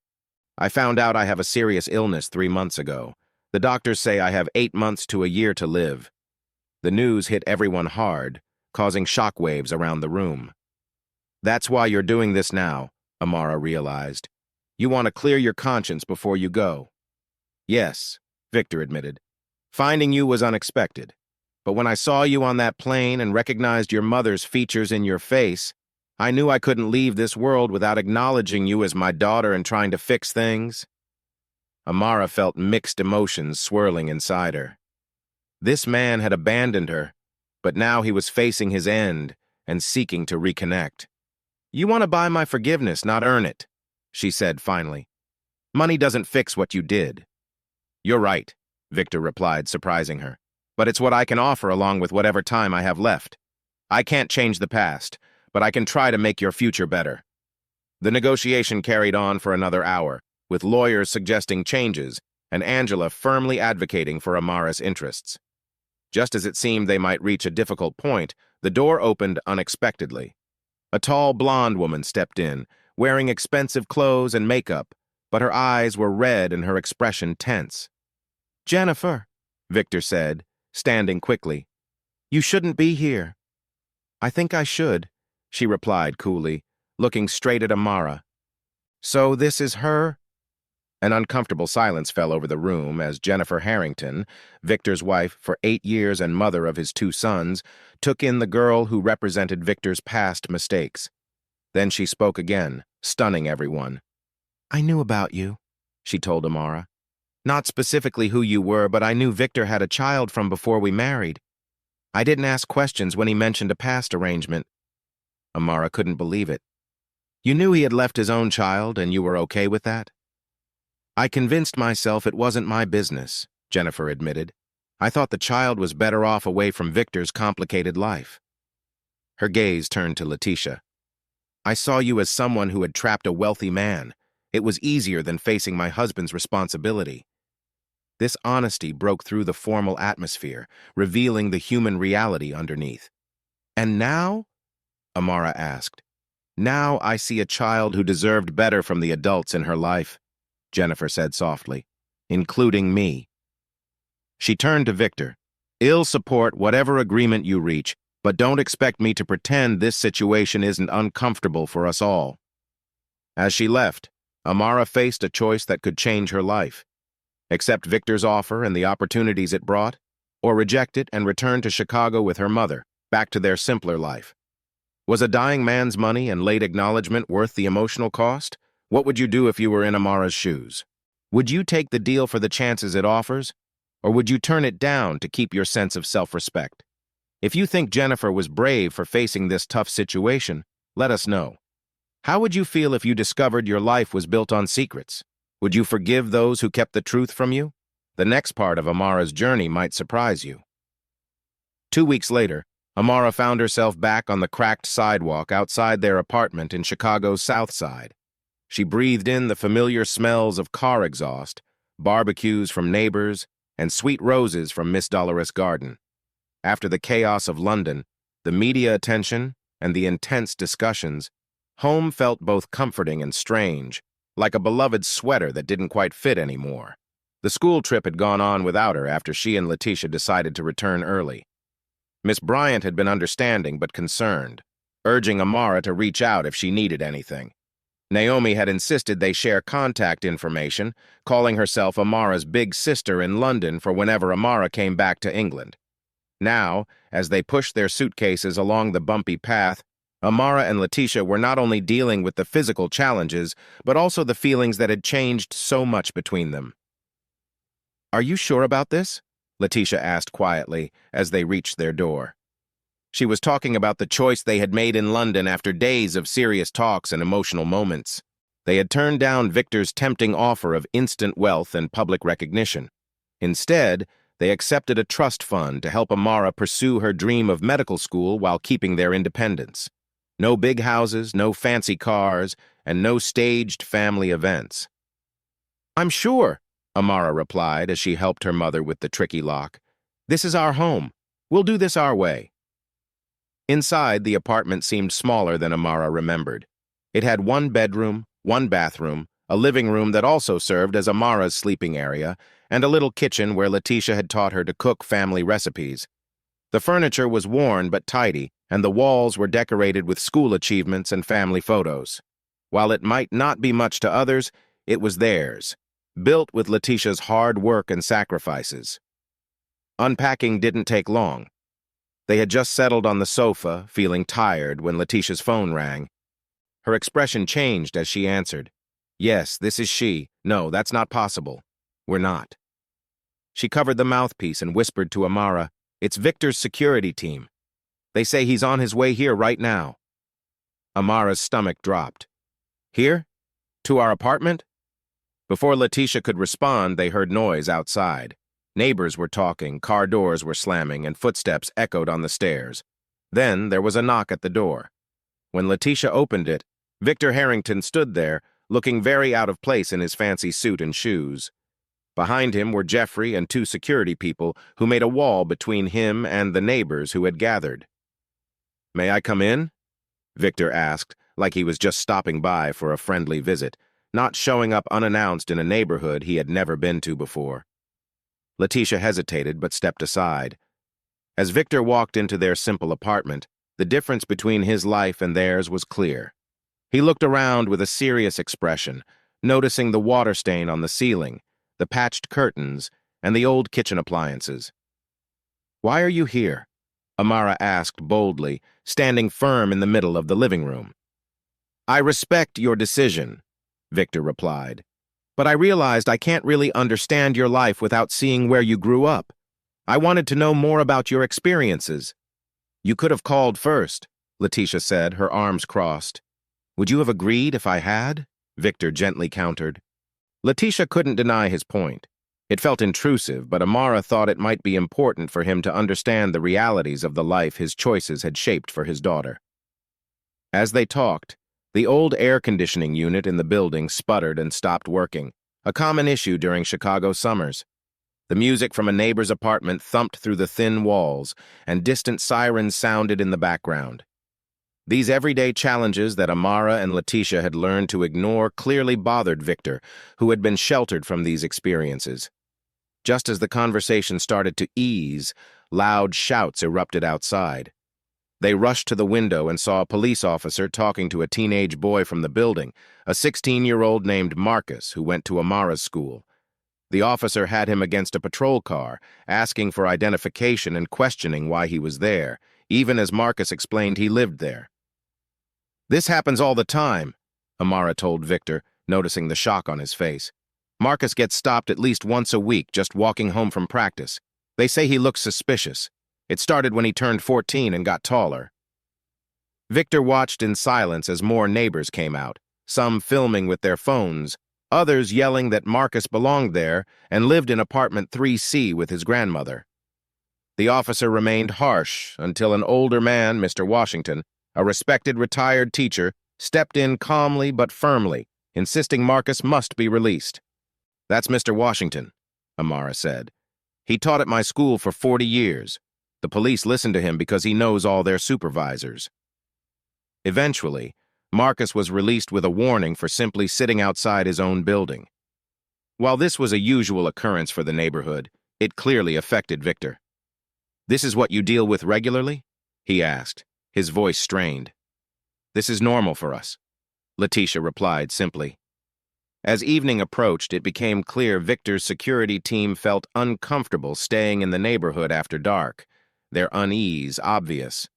"I found out I have a serious illness 3 months ago. The doctors say I have 8 months to a year to live." The news hit everyone hard, causing shockwaves around the room. "That's why you're doing this now," Amara realized. "You want to clear your conscience before you go." "Yes," Victor admitted. "Finding you was unexpected. But when I saw you on that plane and recognized your mother's features in your face, I knew I couldn't leave this world without acknowledging you as my daughter and trying to fix things." Amara felt mixed emotions swirling inside her. This man had abandoned her, but now he was facing his end and seeking to reconnect. "You want to buy my forgiveness, not earn it," she said finally. "Money doesn't fix what you did." "You're right," Victor replied, surprising her. "But it's what I can offer along with whatever time I have left. I can't change the past, but I can try to make your future better." The negotiation carried on for another hour, with lawyers suggesting changes and Angela firmly advocating for Amara's interests. Just as it seemed they might reach a difficult point, the door opened unexpectedly. A tall blonde woman stepped in, wearing expensive clothes and makeup, but her eyes were red and her expression tense. "Jennifer," Victor said, standing quickly. "You shouldn't be here." "I think I should," she replied coolly, looking straight at Amara. "So this is her?" An uncomfortable silence fell over the room as Jennifer Harrington, Victor's wife for 8 years and mother of his 2 sons, took in the girl who represented Victor's past mistakes. Then she spoke again, stunning everyone. "I knew about you," she told Amara. "Not specifically who you were, but I knew Victor had a child from before we married. I didn't ask questions when he mentioned a past arrangement." Amara couldn't believe it. "You knew he had left his own child, and you were okay with that?" "I convinced myself it wasn't my business," Jennifer admitted. "I thought the child was better off away from Victor's complicated life." Her gaze turned to Letitia. "I saw you as someone who had trapped a wealthy man. It was easier than facing my husband's responsibility." This honesty broke through the formal atmosphere, revealing the human reality underneath. "And now?" Amara asked. Now I see a child who deserved better from the adults in her life, Jennifer said softly, including me. She turned to Victor. I'll support whatever agreement you reach, but don't expect me to pretend this situation isn't uncomfortable for us all. As she left, Amara faced a choice that could change her life. Accept Victor's offer and the opportunities it brought, or reject it and return to Chicago with her mother, back to their simpler life. Was a dying man's money and late acknowledgement worth the emotional cost? What would you do if you were in Amara's shoes? Would you take the deal for the chances it offers, or would you turn it down to keep your sense of self-respect? If you think Jennifer was brave for facing this tough situation, let us know. How would you feel if you discovered your life was built on secrets? Would you forgive those who kept the truth from you? The next part of Amara's journey might surprise you. 2 weeks later, Amara found herself back on the cracked sidewalk outside their apartment in Chicago's South Side. She breathed in the familiar smells of car exhaust, barbecues from neighbors, and sweet roses from Miss Dolores' garden. After the chaos of London, the media attention, and the intense discussions, home felt both comforting and strange, like a beloved sweater that didn't quite fit anymore. The school trip had gone on without her after she and Letitia decided to return early. Miss Bryant had been understanding but concerned, urging Amara to reach out if she needed anything. Naomi had insisted they share contact information, calling herself Amara's big sister in London for whenever Amara came back to England. Now, as they pushed their suitcases along the bumpy path, Amara and Letitia were not only dealing with the physical challenges, but also the feelings that had changed so much between them. "Are you sure about this?" Letitia asked quietly as they reached their door. She was talking about the choice they had made in London after days of serious talks and emotional moments. They had turned down Victor's tempting offer of instant wealth and public recognition. Instead, they accepted a trust fund to help Amara pursue her dream of medical school while keeping their independence. No big houses, no fancy cars, and no staged family events. "I'm sure," Amara replied as she helped her mother with the tricky lock. "This is our home. We'll do this our way." Inside, the apartment seemed smaller than Amara remembered. It had one bedroom, one bathroom, a living room that also served as Amara's sleeping area, and a little kitchen where Letitia had taught her to cook family recipes. The furniture was worn but tidy, and the walls were decorated with school achievements and family photos. While it might not be much to others, it was theirs, built with Letitia's hard work and sacrifices. Unpacking didn't take long. They had just settled on the sofa, feeling tired, when Letitia's phone rang. Her expression changed as she answered. "Yes, this is she. No, that's not possible. We're not." She covered the mouthpiece and whispered to Amara, "It's Victor's security team. They say he's on his way here right now." Amara's stomach dropped. "Here? To our apartment?" Before Letitia could respond, they heard noise outside. Neighbors were talking, car doors were slamming, and footsteps echoed on the stairs. Then there was a knock at the door. When Letitia opened it, Victor Harrington stood there, looking very out of place in his fancy suit and shoes. Behind him were Jeffrey and 2 security people who made a wall between him and the neighbors who had gathered. "May I come in?" Victor asked, like he was just stopping by for a friendly visit, not showing up unannounced in a neighborhood he had never been to before. Letitia hesitated but stepped aside. As Victor walked into their simple apartment, the difference between his life and theirs was clear. He looked around with a serious expression, noticing the water stain on the ceiling, the patched curtains, and the old kitchen appliances. "Why are you here?" Amara asked boldly, standing firm in the middle of the living room. "I respect your decision," Victor replied, "but I realized I can't really understand your life without seeing where you grew up. I wanted to know more about your experiences." "You could have called first," Letitia said, her arms crossed. "Would you have agreed if I had?" Victor gently countered. Letitia couldn't deny his point. It felt intrusive, but Amara thought it might be important for him to understand the realities of the life his choices had shaped for his daughter. As they talked, the old air conditioning unit in the building sputtered and stopped working, a common issue during Chicago summers. The music from a neighbor's apartment thumped through the thin walls, and distant sirens sounded in the background. These everyday challenges that Amara and Letitia had learned to ignore clearly bothered Victor, who had been sheltered from these experiences. Just as the conversation started to ease, loud shouts erupted outside. They rushed to the window and saw a police officer talking to a teenage boy from the building, a 16-year-old named Marcus who went to Amara's school. The officer had him against a patrol car, asking for identification and questioning why he was there, even as Marcus explained he lived there. "This happens all the time," Amara told Victor, noticing the shock on his face. "Marcus gets stopped at least once a week just walking home from practice. They say he looks suspicious. It started when he turned 14 and got taller." Victor watched in silence as more neighbors came out, some filming with their phones, others yelling that Marcus belonged there and lived in apartment 3C with his grandmother. The officer remained harsh until an older man, Mr. Washington, a respected retired teacher, stepped in calmly but firmly, insisting Marcus must be released. "That's Mr. Washington," Amara said. "He taught at my school for 40 years. The police listen to him because he knows all their supervisors." Eventually, Marcus was released with a warning for simply sitting outside his own building. While this was a usual occurrence for the neighborhood, it clearly affected Victor. "This is what you deal with regularly?" he asked, his voice strained. "This is normal for us," Letitia replied simply. As evening approached, it became clear Victor's security team felt uncomfortable staying in the neighborhood after dark, their unease obvious.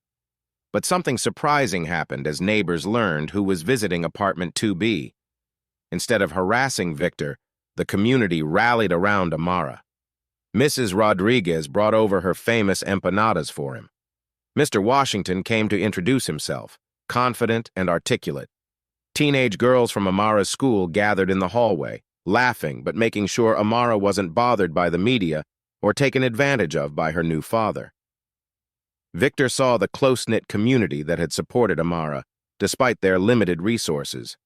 But something surprising happened as neighbors learned who was visiting apartment 2B. Instead of harassing Victor, the community rallied around Amara. Mrs. Rodriguez brought over her famous empanadas for him. Mr. Washington came to introduce himself, confident and articulate. Teenage girls from Amara's school gathered in the hallway, laughing but making sure Amara wasn't bothered by the media or taken advantage of by her new father. Victor saw the close-knit community that had supported Amara, despite their limited resources.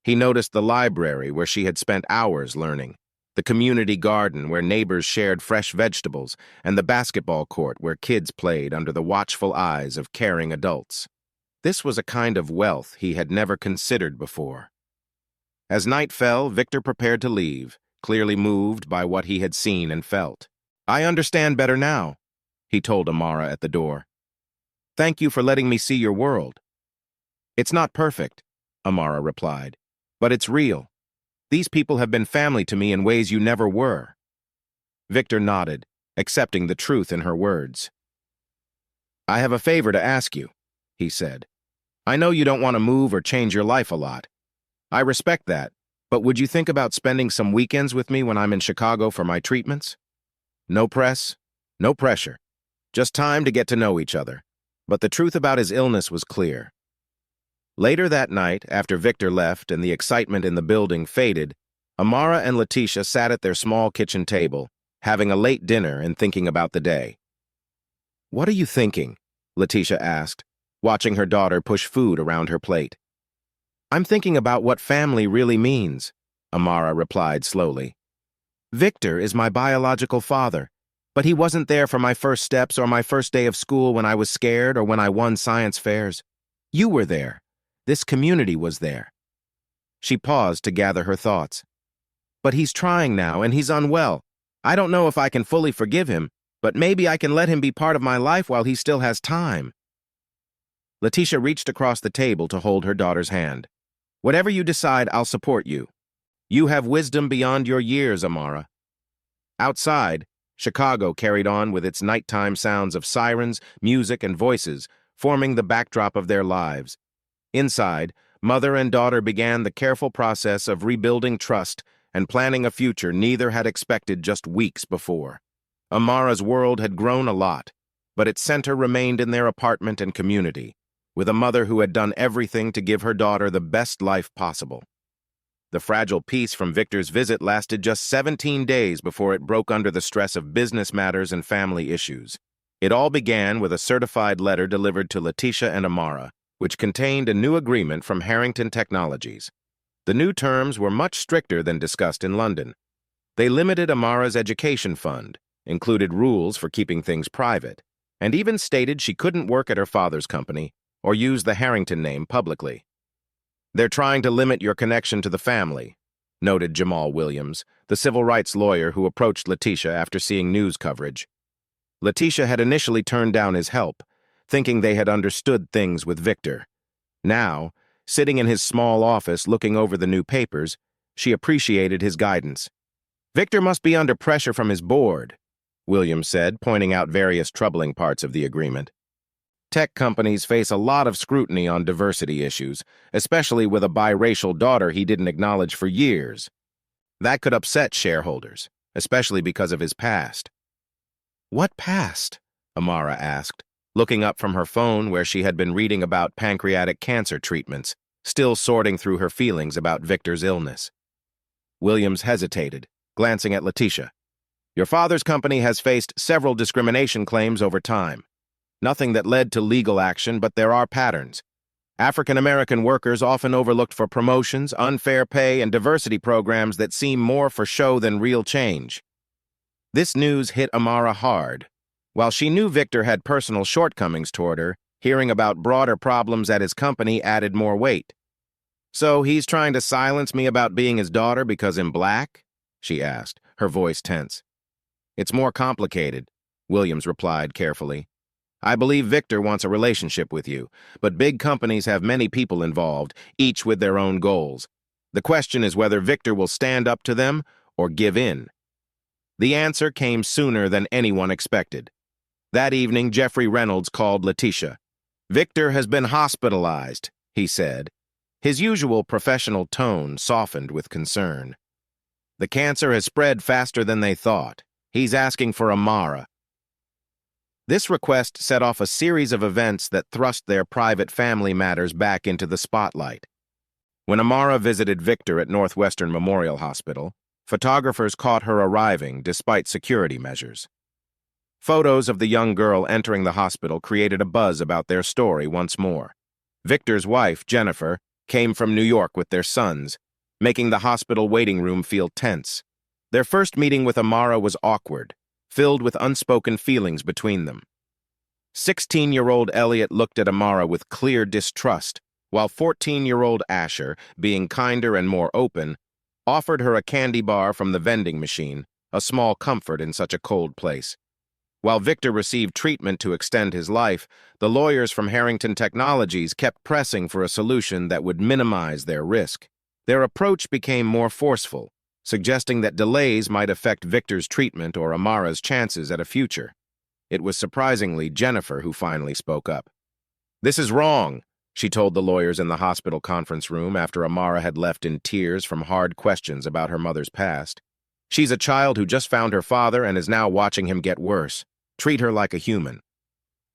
He noticed the library where she had spent hours learning, the community garden where neighbors shared fresh vegetables, and the basketball court where kids played under the watchful eyes of caring adults. This was a kind of wealth he had never considered before. As night fell, Victor prepared to leave, clearly moved by what he had seen and felt. "I understand better now," he told Amara at the door. "Thank you for letting me see your world." "It's not perfect," Amara replied, "but it's real. These people have been family to me in ways you never were." Victor nodded, accepting the truth in her words. "I have a favor to ask you," he said. "I know you don't want to move or change your life a lot. I respect that, but would you think about spending some weekends with me when I'm in Chicago for my treatments? No press, no pressure. Just time to get to know each other." But the truth about his illness was clear. Later that night, after Victor left and the excitement in the building faded, Amara and Letitia sat at their small kitchen table, having a late dinner and thinking about the day. "What are you thinking?" Letitia asked, watching her daughter push food around her plate. "I'm thinking about what family really means," Amara replied slowly. "Victor is my biological father, but he wasn't there for my first steps or my first day of school when I was scared or when I won science fairs. You were there. This community was there." She paused to gather her thoughts. "But he's trying now, and he's unwell. I don't know if I can fully forgive him, but maybe I can let him be part of my life while he still has time." Letitia reached across the table to hold her daughter's hand. "Whatever you decide, I'll support you. You have wisdom beyond your years, Amara." Outside, Chicago carried on with its nighttime sounds of sirens, music, and voices, forming the backdrop of their lives. Inside, mother and daughter began the careful process of rebuilding trust and planning a future neither had expected just weeks before. Amara's world had grown a lot, but its center remained in their apartment and community, with a mother who had done everything to give her daughter the best life possible. The fragile peace from Victor's visit lasted just 17 days before it broke under the stress of business matters and family issues. It all began with a certified letter delivered to Letitia and Amara, which contained a new agreement from Harrington Technologies. The new terms were much stricter than discussed in London. They limited Amara's education fund, included rules for keeping things private, and even stated she couldn't work at her father's company or use the Harrington name publicly. They're trying to limit your connection to the family, noted Jamal Williams, the civil rights lawyer who approached Letitia after seeing news coverage. Letitia had initially turned down his help, thinking they had understood things with Victor. Now, sitting in his small office looking over the new papers, she appreciated his guidance. "Victor must be under pressure from his board," Williams said, pointing out various troubling parts of the agreement. Tech companies face a lot of scrutiny on diversity issues, especially with a biracial daughter he didn't acknowledge for years. That could upset shareholders, especially because of his past. "What past?" Amara asked, looking up from her phone where she had been reading about pancreatic cancer treatments, still sorting through her feelings about Victor's illness. Williams hesitated, glancing at Letitia. "Your father's company has faced several discrimination claims over time. Nothing that led to legal action, but there are patterns. African-American workers often overlooked for promotions, unfair pay, and diversity programs that seem more for show than real change." This news hit Amara hard. While she knew Victor had personal shortcomings toward her, hearing about broader problems at his company added more weight. "So he's trying to silence me about being his daughter because I'm black?" she asked, her voice tense. "It's more complicated," Williams replied carefully. "I believe Victor wants a relationship with you, but big companies have many people involved, each with their own goals. The question is whether Victor will stand up to them or give in." The answer came sooner than anyone expected. That evening, Jeffrey Reynolds called Letitia. "Victor has been hospitalized," he said. His usual professional tone softened with concern. "The cancer has spread faster than they thought. He's asking for Amara." This request set off a series of events that thrust their private family matters back into the spotlight. When Amara visited Victor at Northwestern Memorial Hospital, photographers caught her arriving despite security measures. Photos of the young girl entering the hospital created a buzz about their story once more. Victor's wife, Jennifer, came from New York with their sons, making the hospital waiting room feel tense. Their first meeting with Amara was awkward, filled with unspoken feelings between them. 16-year-old Elliot looked at Amara with clear distrust, while 14-year-old Asher, being kinder and more open, offered her a candy bar from the vending machine, a small comfort in such a cold place. While Victor received treatment to extend his life, the lawyers from Harrington Technologies kept pressing for a solution that would minimize their risk. Their approach became more forceful, suggesting that delays might affect Victor's treatment or Amara's chances at a future. It was surprisingly Jennifer who finally spoke up. "This is wrong," she told the lawyers in the hospital conference room after Amara had left in tears from hard questions about her mother's past. "She's a child who just found her father and is now watching him get worse. Treat her like a human."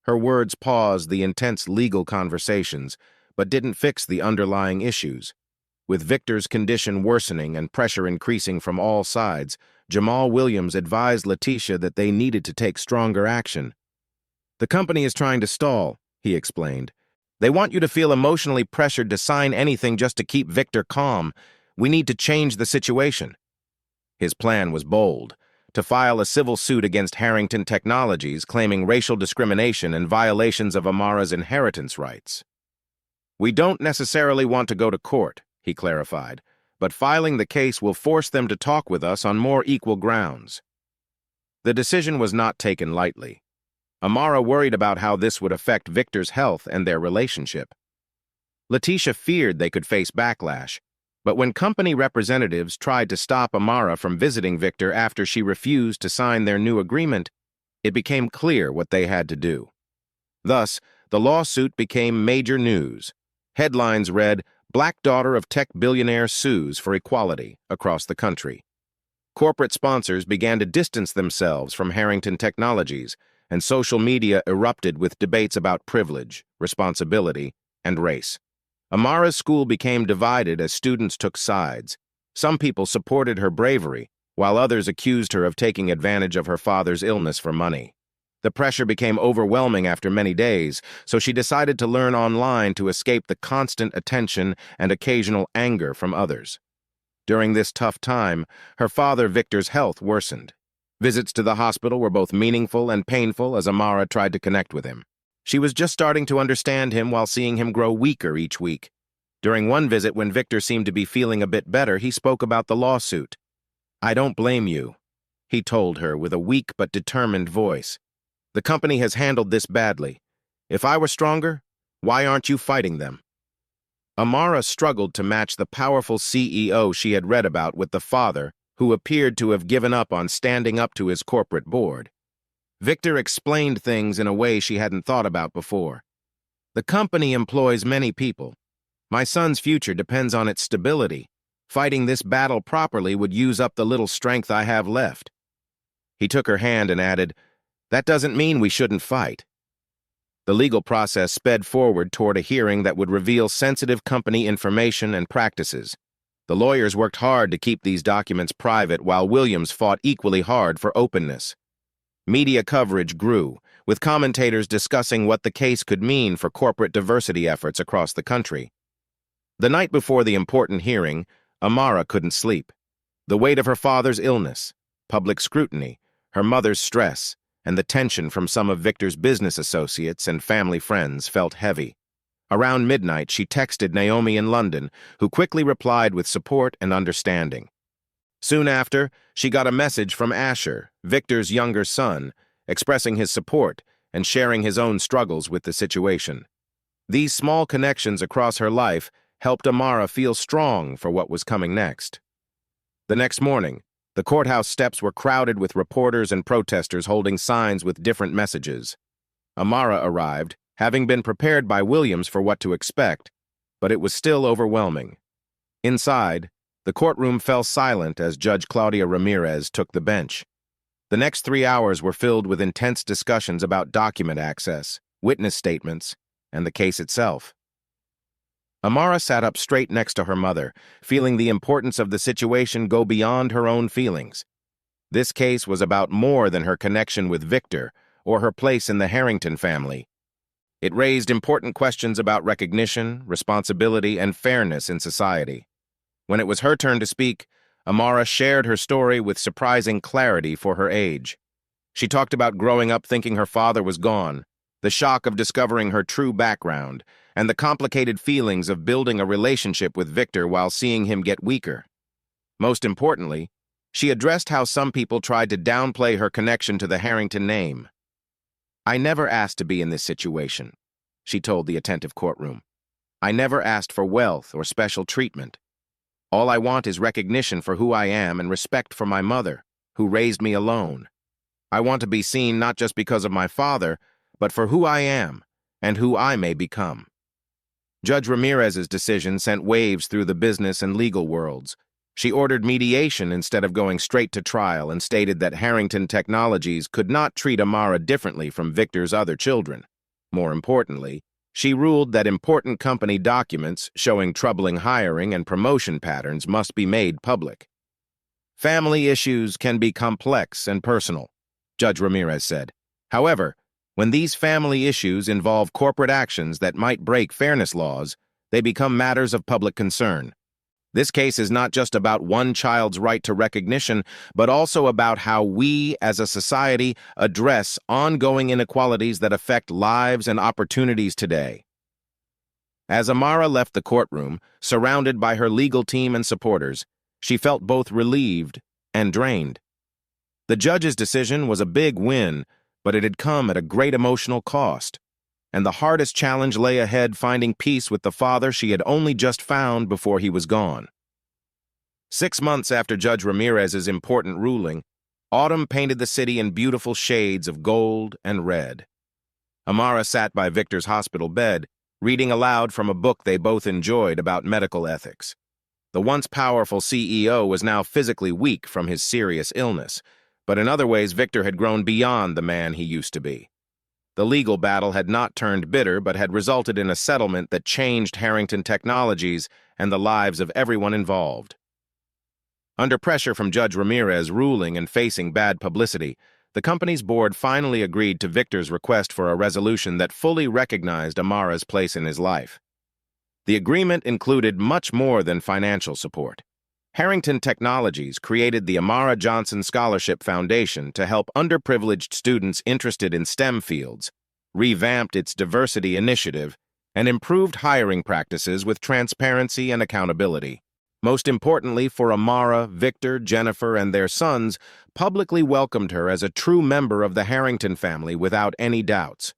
Her words paused the intense legal conversations, but didn't fix the underlying issues. With Victor's condition worsening and pressure increasing from all sides, Jamal Williams advised Letitia that they needed to take stronger action. "The company is trying to stall," he explained. "They want you to feel emotionally pressured to sign anything just to keep Victor calm. We need to change the situation." His plan was bold: to file a civil suit against Harrington Technologies claiming racial discrimination and violations of Amara's inheritance rights. "We don't necessarily want to go to court," he clarified, "but filing the case will force them to talk with us on more equal grounds." The decision was not taken lightly. Amara worried about how this would affect Victor's health and their relationship. Letitia feared they could face backlash, but when company representatives tried to stop Amara from visiting Victor after she refused to sign their new agreement, it became clear what they had to do. Thus, the lawsuit became major news. Headlines read, "Black daughter of tech billionaire sues for equality," across the country. Corporate sponsors began to distance themselves from Harrington Technologies, and social media erupted with debates about privilege, responsibility, and race. Amara's school became divided as students took sides. Some people supported her bravery, while others accused her of taking advantage of her father's illness for money. The pressure became overwhelming after many days, so she decided to learn online to escape the constant attention and occasional anger from others. During this tough time, her father Victor's health worsened. Visits to the hospital were both meaningful and painful as Amara tried to connect with him. She was just starting to understand him while seeing him grow weaker each week. During one visit, when Victor seemed to be feeling a bit better, he spoke about the lawsuit. "I don't blame you," he told her with a weak but determined voice. "The company has handled this badly. If I were stronger, why aren't you fighting them?" Amara struggled to match the powerful CEO she had read about with the father who appeared to have given up on standing up to his corporate board. Victor explained things in a way she hadn't thought about before. "The company employs many people. My son's future depends on its stability. Fighting this battle properly would use up the little strength I have left." He took her hand and added, "That doesn't mean we shouldn't fight." The legal process sped forward toward a hearing that would reveal sensitive company information and practices. The lawyers worked hard to keep these documents private while Williams fought equally hard for openness. Media coverage grew, with commentators discussing what the case could mean for corporate diversity efforts across the country. The night before the important hearing, Amara couldn't sleep. The weight of her father's illness, public scrutiny, her mother's stress, and the tension from some of Victor's business associates and family friends felt heavy. Around midnight, she texted Naomi in London, who quickly replied with support and understanding. Soon after, she got a message from Asher, Victor's younger son, expressing his support and sharing his own struggles with the situation. These small connections across her life helped Amara feel strong for what was coming next. The next morning, the courthouse steps were crowded with reporters and protesters holding signs with different messages. Amara arrived, having been prepared by Williams for what to expect, but it was still overwhelming. Inside, the courtroom fell silent as Judge Claudia Ramirez took the bench. The next 3 hours were filled with intense discussions about document access, witness statements, and the case itself. Amara sat up straight next to her mother, feeling the importance of the situation go beyond her own feelings. This case was about more than her connection with Victor or her place in the Harrington family. It raised important questions about recognition, responsibility, and fairness in society. When it was her turn to speak, Amara shared her story with surprising clarity for her age. She talked about growing up thinking her father was gone, the shock of discovering her true background, and the complicated feelings of building a relationship with Victor while seeing him get weaker. Most importantly, she addressed how some people tried to downplay her connection to the Harrington name. "I never asked to be in this situation," she told the attentive courtroom. "I never asked for wealth or special treatment. All I want is recognition for who I am and respect for my mother, who raised me alone. I want to be seen not just because of my father, but for who I am and who I may become." Judge Ramirez's decision sent waves through the business and legal worlds. She ordered mediation instead of going straight to trial and stated that Harrington Technologies could not treat Amara differently from Victor's other children. More importantly, she ruled that important company documents showing troubling hiring and promotion patterns must be made public. "Family issues can be complex and personal," Judge Ramirez said. "However, when these family issues involve corporate actions that might break fairness laws, they become matters of public concern. This case is not just about one child's right to recognition, but also about how we, as a society, address ongoing inequalities that affect lives and opportunities today." As Amara left the courtroom, surrounded by her legal team and supporters, she felt both relieved and drained. The judge's decision was a big win, but it had come at a great emotional cost, and the hardest challenge lay ahead, finding peace with the father she had only just found before he was gone. 6 months after Judge Ramirez's important ruling, autumn painted the city in beautiful shades of gold and red. Amara sat by Victor's hospital bed, reading aloud from a book they both enjoyed about medical ethics. The once powerful CEO was now physically weak from his serious illness, but in other ways Victor had grown beyond the man he used to be. The legal battle had not turned bitter, but had resulted in a settlement that changed Harrington Technologies and the lives of everyone involved. Under pressure from Judge Ramirez ruling and facing bad publicity, the company's board finally agreed to Victor's request for a resolution that fully recognized Amara's place in his life. The agreement included much more than financial support. Harrington Technologies created the Amara Johnson Scholarship Foundation to help underprivileged students interested in STEM fields, revamped its diversity initiative, and improved hiring practices with transparency and accountability. Most importantly, for Amara, Victor, Jennifer, and their sons, publicly welcomed her as a true member of the Harrington family without any doubts.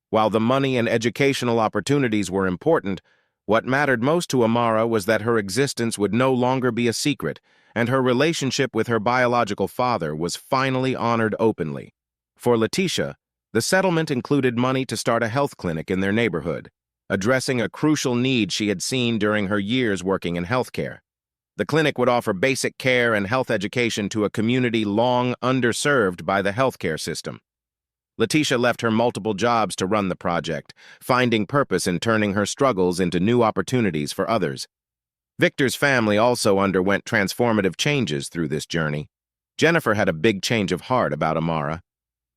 While the money and educational opportunities were important, what mattered most to Amara was that her existence would no longer be a secret, and her relationship with her biological father was finally honored openly. For Letitia, the settlement included money to start a health clinic in their neighborhood, addressing a crucial need she had seen during her years working in healthcare. The clinic would offer basic care and health education to a community long underserved by the healthcare system. Letitia left her multiple jobs to run the project, finding purpose in turning her struggles into new opportunities for others. Victor's family also underwent transformative changes through this journey. Jennifer had a big change of heart about Amara.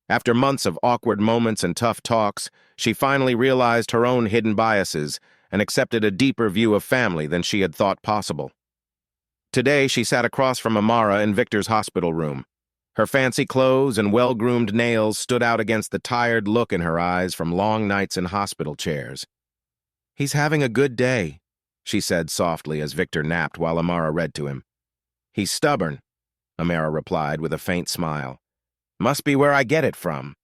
After months of awkward moments and tough talks, she finally realized her own hidden biases and accepted a deeper view of family than she had thought possible. Today, she sat across from Amara in Victor's hospital room. Her fancy clothes and well-groomed nails stood out against the tired look in her eyes from long nights in hospital chairs. "He's having a good day," she said softly as Victor napped while Amara read to him. "He's stubborn," Amara replied with a faint smile. "Must be where I get it from."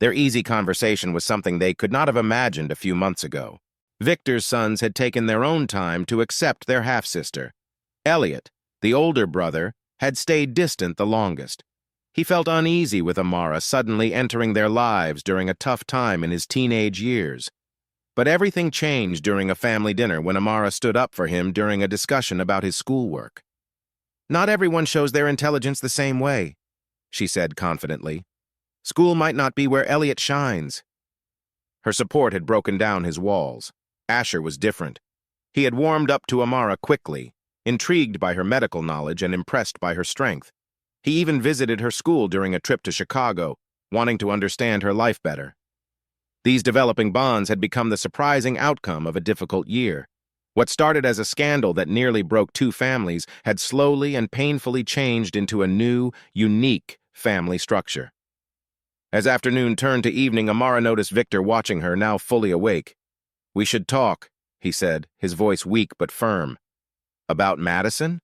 Their easy conversation was something they could not have imagined a few months ago. Victor's sons had taken their own time to accept their half-sister. Elliot, the older brother, had stayed distant the longest. He felt uneasy with Amara suddenly entering their lives during a tough time in his teenage years. But everything changed during a family dinner when Amara stood up for him during a discussion about his schoolwork. "Not everyone shows their intelligence the same way," she said confidently. "School might not be where Elliot shines." Her support had broken down his walls. Asher was different. He had warmed up to Amara quickly, intrigued by her medical knowledge and impressed by her strength. He even visited her school during a trip to Chicago, wanting to understand her life better. These developing bonds had become the surprising outcome of a difficult year. What started as a scandal that nearly broke two families had slowly and painfully changed into a new, unique family structure. As afternoon turned to evening, Amara noticed Victor watching her, now fully awake. "We should talk," he said, his voice weak but firm. "About Madison?"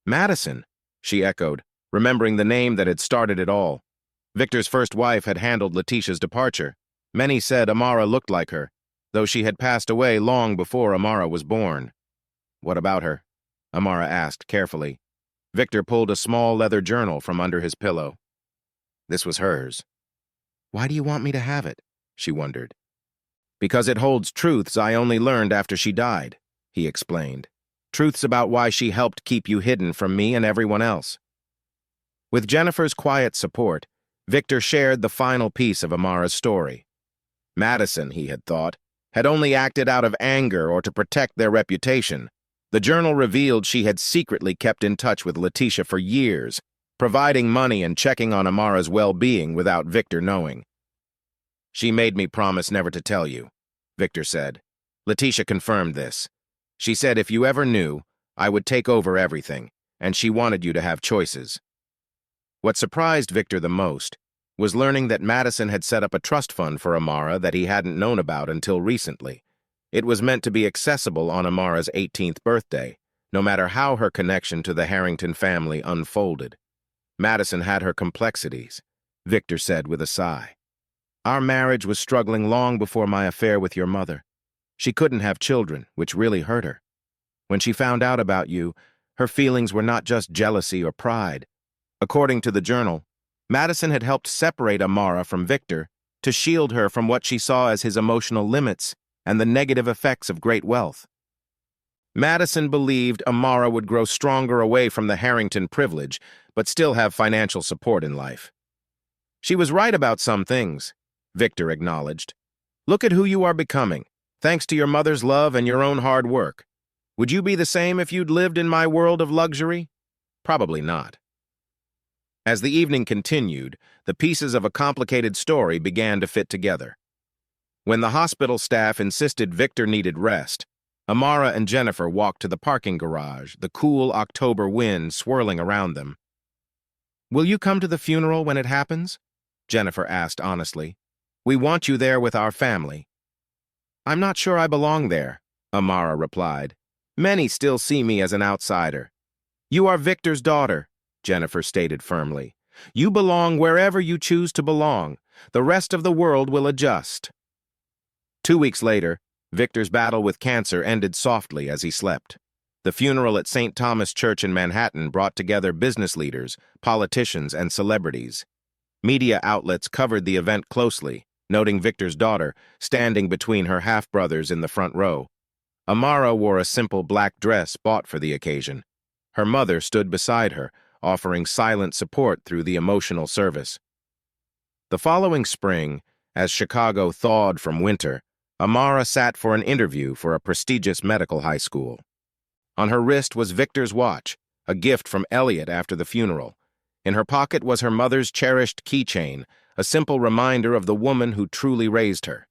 "Madison," she echoed, remembering the name that had started it all. Victor's first wife had handled Letitia's departure. Many said Amara looked like her, though she had passed away long before Amara was born. "What about her?" Amara asked carefully. Victor pulled a small leather journal from under his pillow. This was hers. "Why do you want me to have it?" she wondered. "Because it holds truths I only learned after she died," he explained. "Truths about why she helped keep you hidden from me and everyone else." With Jennifer's quiet support, Victor shared the final piece of Amara's story. Madison, he had thought, had only acted out of anger or to protect their reputation. The journal revealed she had secretly kept in touch with Letitia for years, providing money and checking on Amara's well-being without Victor knowing. "She made me promise never to tell you," Victor said. Letitia confirmed this. "She said if you ever knew, I would take over everything, and she wanted you to have choices." What surprised Victor the most was learning that Madison had set up a trust fund for Amara that he hadn't known about until recently. It was meant to be accessible on Amara's 18th birthday, no matter how her connection to the Harrington family unfolded. Madison had her complexities, Victor said with a sigh. "Our marriage was struggling long before my affair with your mother. She couldn't have children, which really hurt her. When she found out about you, her feelings were not just jealousy or pride. According to the journal, Madison had helped separate Amara from Victor to shield her from what she saw as his emotional limits and the negative effects of great wealth. Madison believed Amara would grow stronger away from the Harrington privilege, but still have financial support in life. She was right about some things, Victor acknowledged. Look at who you are becoming, thanks to your mother's love and your own hard work. Would you be the same if you'd lived in my world of luxury? Probably not. As the evening continued, the pieces of a complicated story began to fit together. When the hospital staff insisted Victor needed rest, Amara and Jennifer walked to the parking garage, the cool October wind swirling around them. "Will you come to the funeral when it happens?" Jennifer asked honestly. We want you there with our family." "I'm not sure I belong there," Amara replied. "Many still see me as an outsider." "You are Victor's daughter," Jennifer stated firmly. "You belong wherever you choose to belong. The rest of the world will adjust." 2 weeks later, Victor's battle with cancer ended softly as he slept. The funeral at St. Thomas Church in Manhattan brought together business leaders, politicians, and celebrities. Media outlets covered the event closely, noting Victor's daughter standing between her half-brothers in the front row. Amara wore a simple black dress bought for the occasion. Her mother stood beside her, offering silent support through the emotional service. The following spring, as Chicago thawed from winter, Amara sat for an interview for a prestigious medical high school. On her wrist was Victor's watch, a gift from Elliot after the funeral. In her pocket was her mother's cherished keychain, a simple reminder of the woman who truly raised her.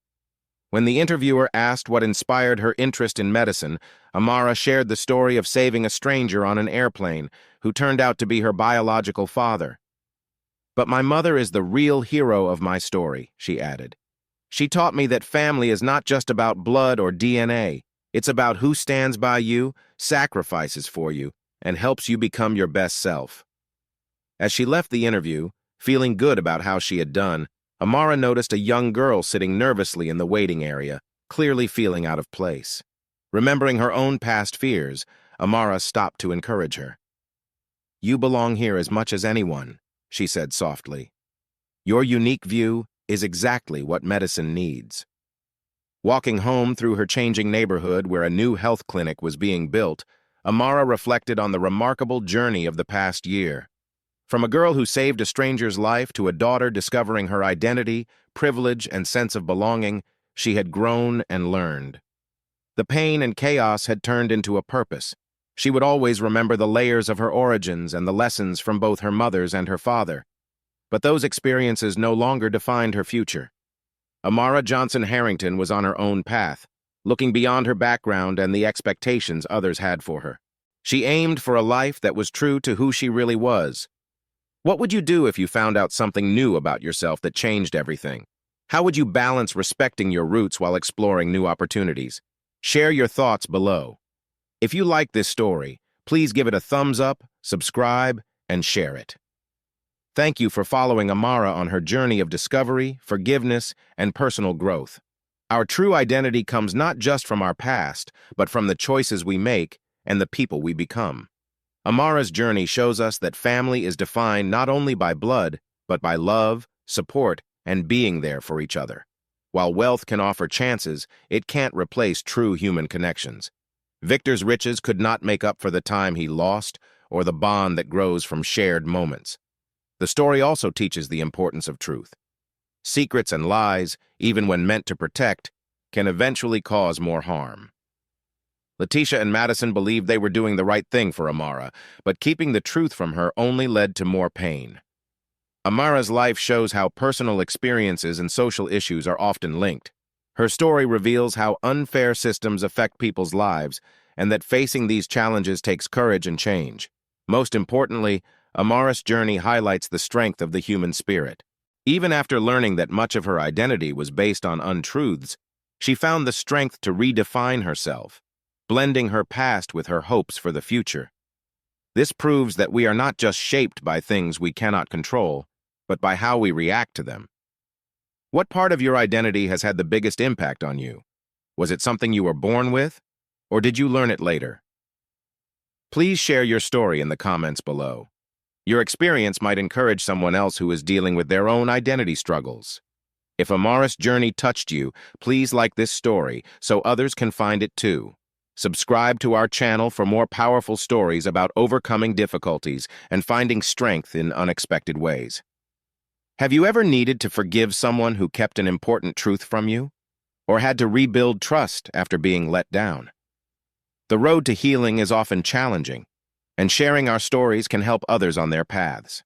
When the interviewer asked what inspired her interest in medicine, Amara shared the story of saving a stranger on an airplane who turned out to be her biological father. "But my mother is the real hero of my story," she added. "She taught me that family is not just about blood or DNA. It's about who stands by you, sacrifices for you, and helps you become your best self." As she left the interview, feeling good about how she had done, Amara noticed a young girl sitting nervously in the waiting area, clearly feeling out of place. Remembering her own past fears, Amara stopped to encourage her. "You belong here as much as anyone," she said softly. "Your unique view is exactly what medicine needs." Walking home through her changing neighborhood where a new health clinic was being built, Amara reflected on the remarkable journey of the past year. From a girl who saved a stranger's life to a daughter discovering her identity, privilege, and sense of belonging, she had grown and learned. The pain and chaos had turned into a purpose. She would always remember the layers of her origins and the lessons from both her mother's and her father. But those experiences no longer defined her future. Amara Johnson Harrington was on her own path, looking beyond her background and the expectations others had for her. She aimed for a life that was true to who she really was. What would you do if you found out something new about yourself that changed everything? How would you balance respecting your roots while exploring new opportunities? Share your thoughts below. If you like this story, please give it a thumbs up, subscribe, and share it. Thank you for following Amara on her journey of discovery, forgiveness, and personal growth. Our true identity comes not just from our past, but from the choices we make and the people we become. Amara's journey shows us that family is defined not only by blood, but by love, support, and being there for each other. While wealth can offer chances, it can't replace true human connections. Victor's riches could not make up for the time he lost or the bond that grows from shared moments. The story also teaches the importance of truth. Secrets and lies, even when meant to protect, can eventually cause more harm. Letitia and Madison believed they were doing the right thing for Amara, but keeping the truth from her only led to more pain. Amara's life shows how personal experiences and social issues are often linked. Her story reveals how unfair systems affect people's lives and that facing these challenges takes courage and change. Most importantly, Amara's journey highlights the strength of the human spirit. Even after learning that much of her identity was based on untruths, she found the strength to redefine herself, blending her past with her hopes for the future. This proves that we are not just shaped by things we cannot control, but by how we react to them. What part of your identity has had the biggest impact on you? Was it something you were born with, or did you learn it later? Please share your story in the comments below. Your experience might encourage someone else who is dealing with their own identity struggles. If Amara's journey touched you, please like this story so others can find it too. Subscribe to our channel for more powerful stories about overcoming difficulties and finding strength in unexpected ways. Have you ever needed to forgive someone who kept an important truth from you? Or had to rebuild trust after being let down? The road to healing is often challenging, and sharing our stories can help others on their paths.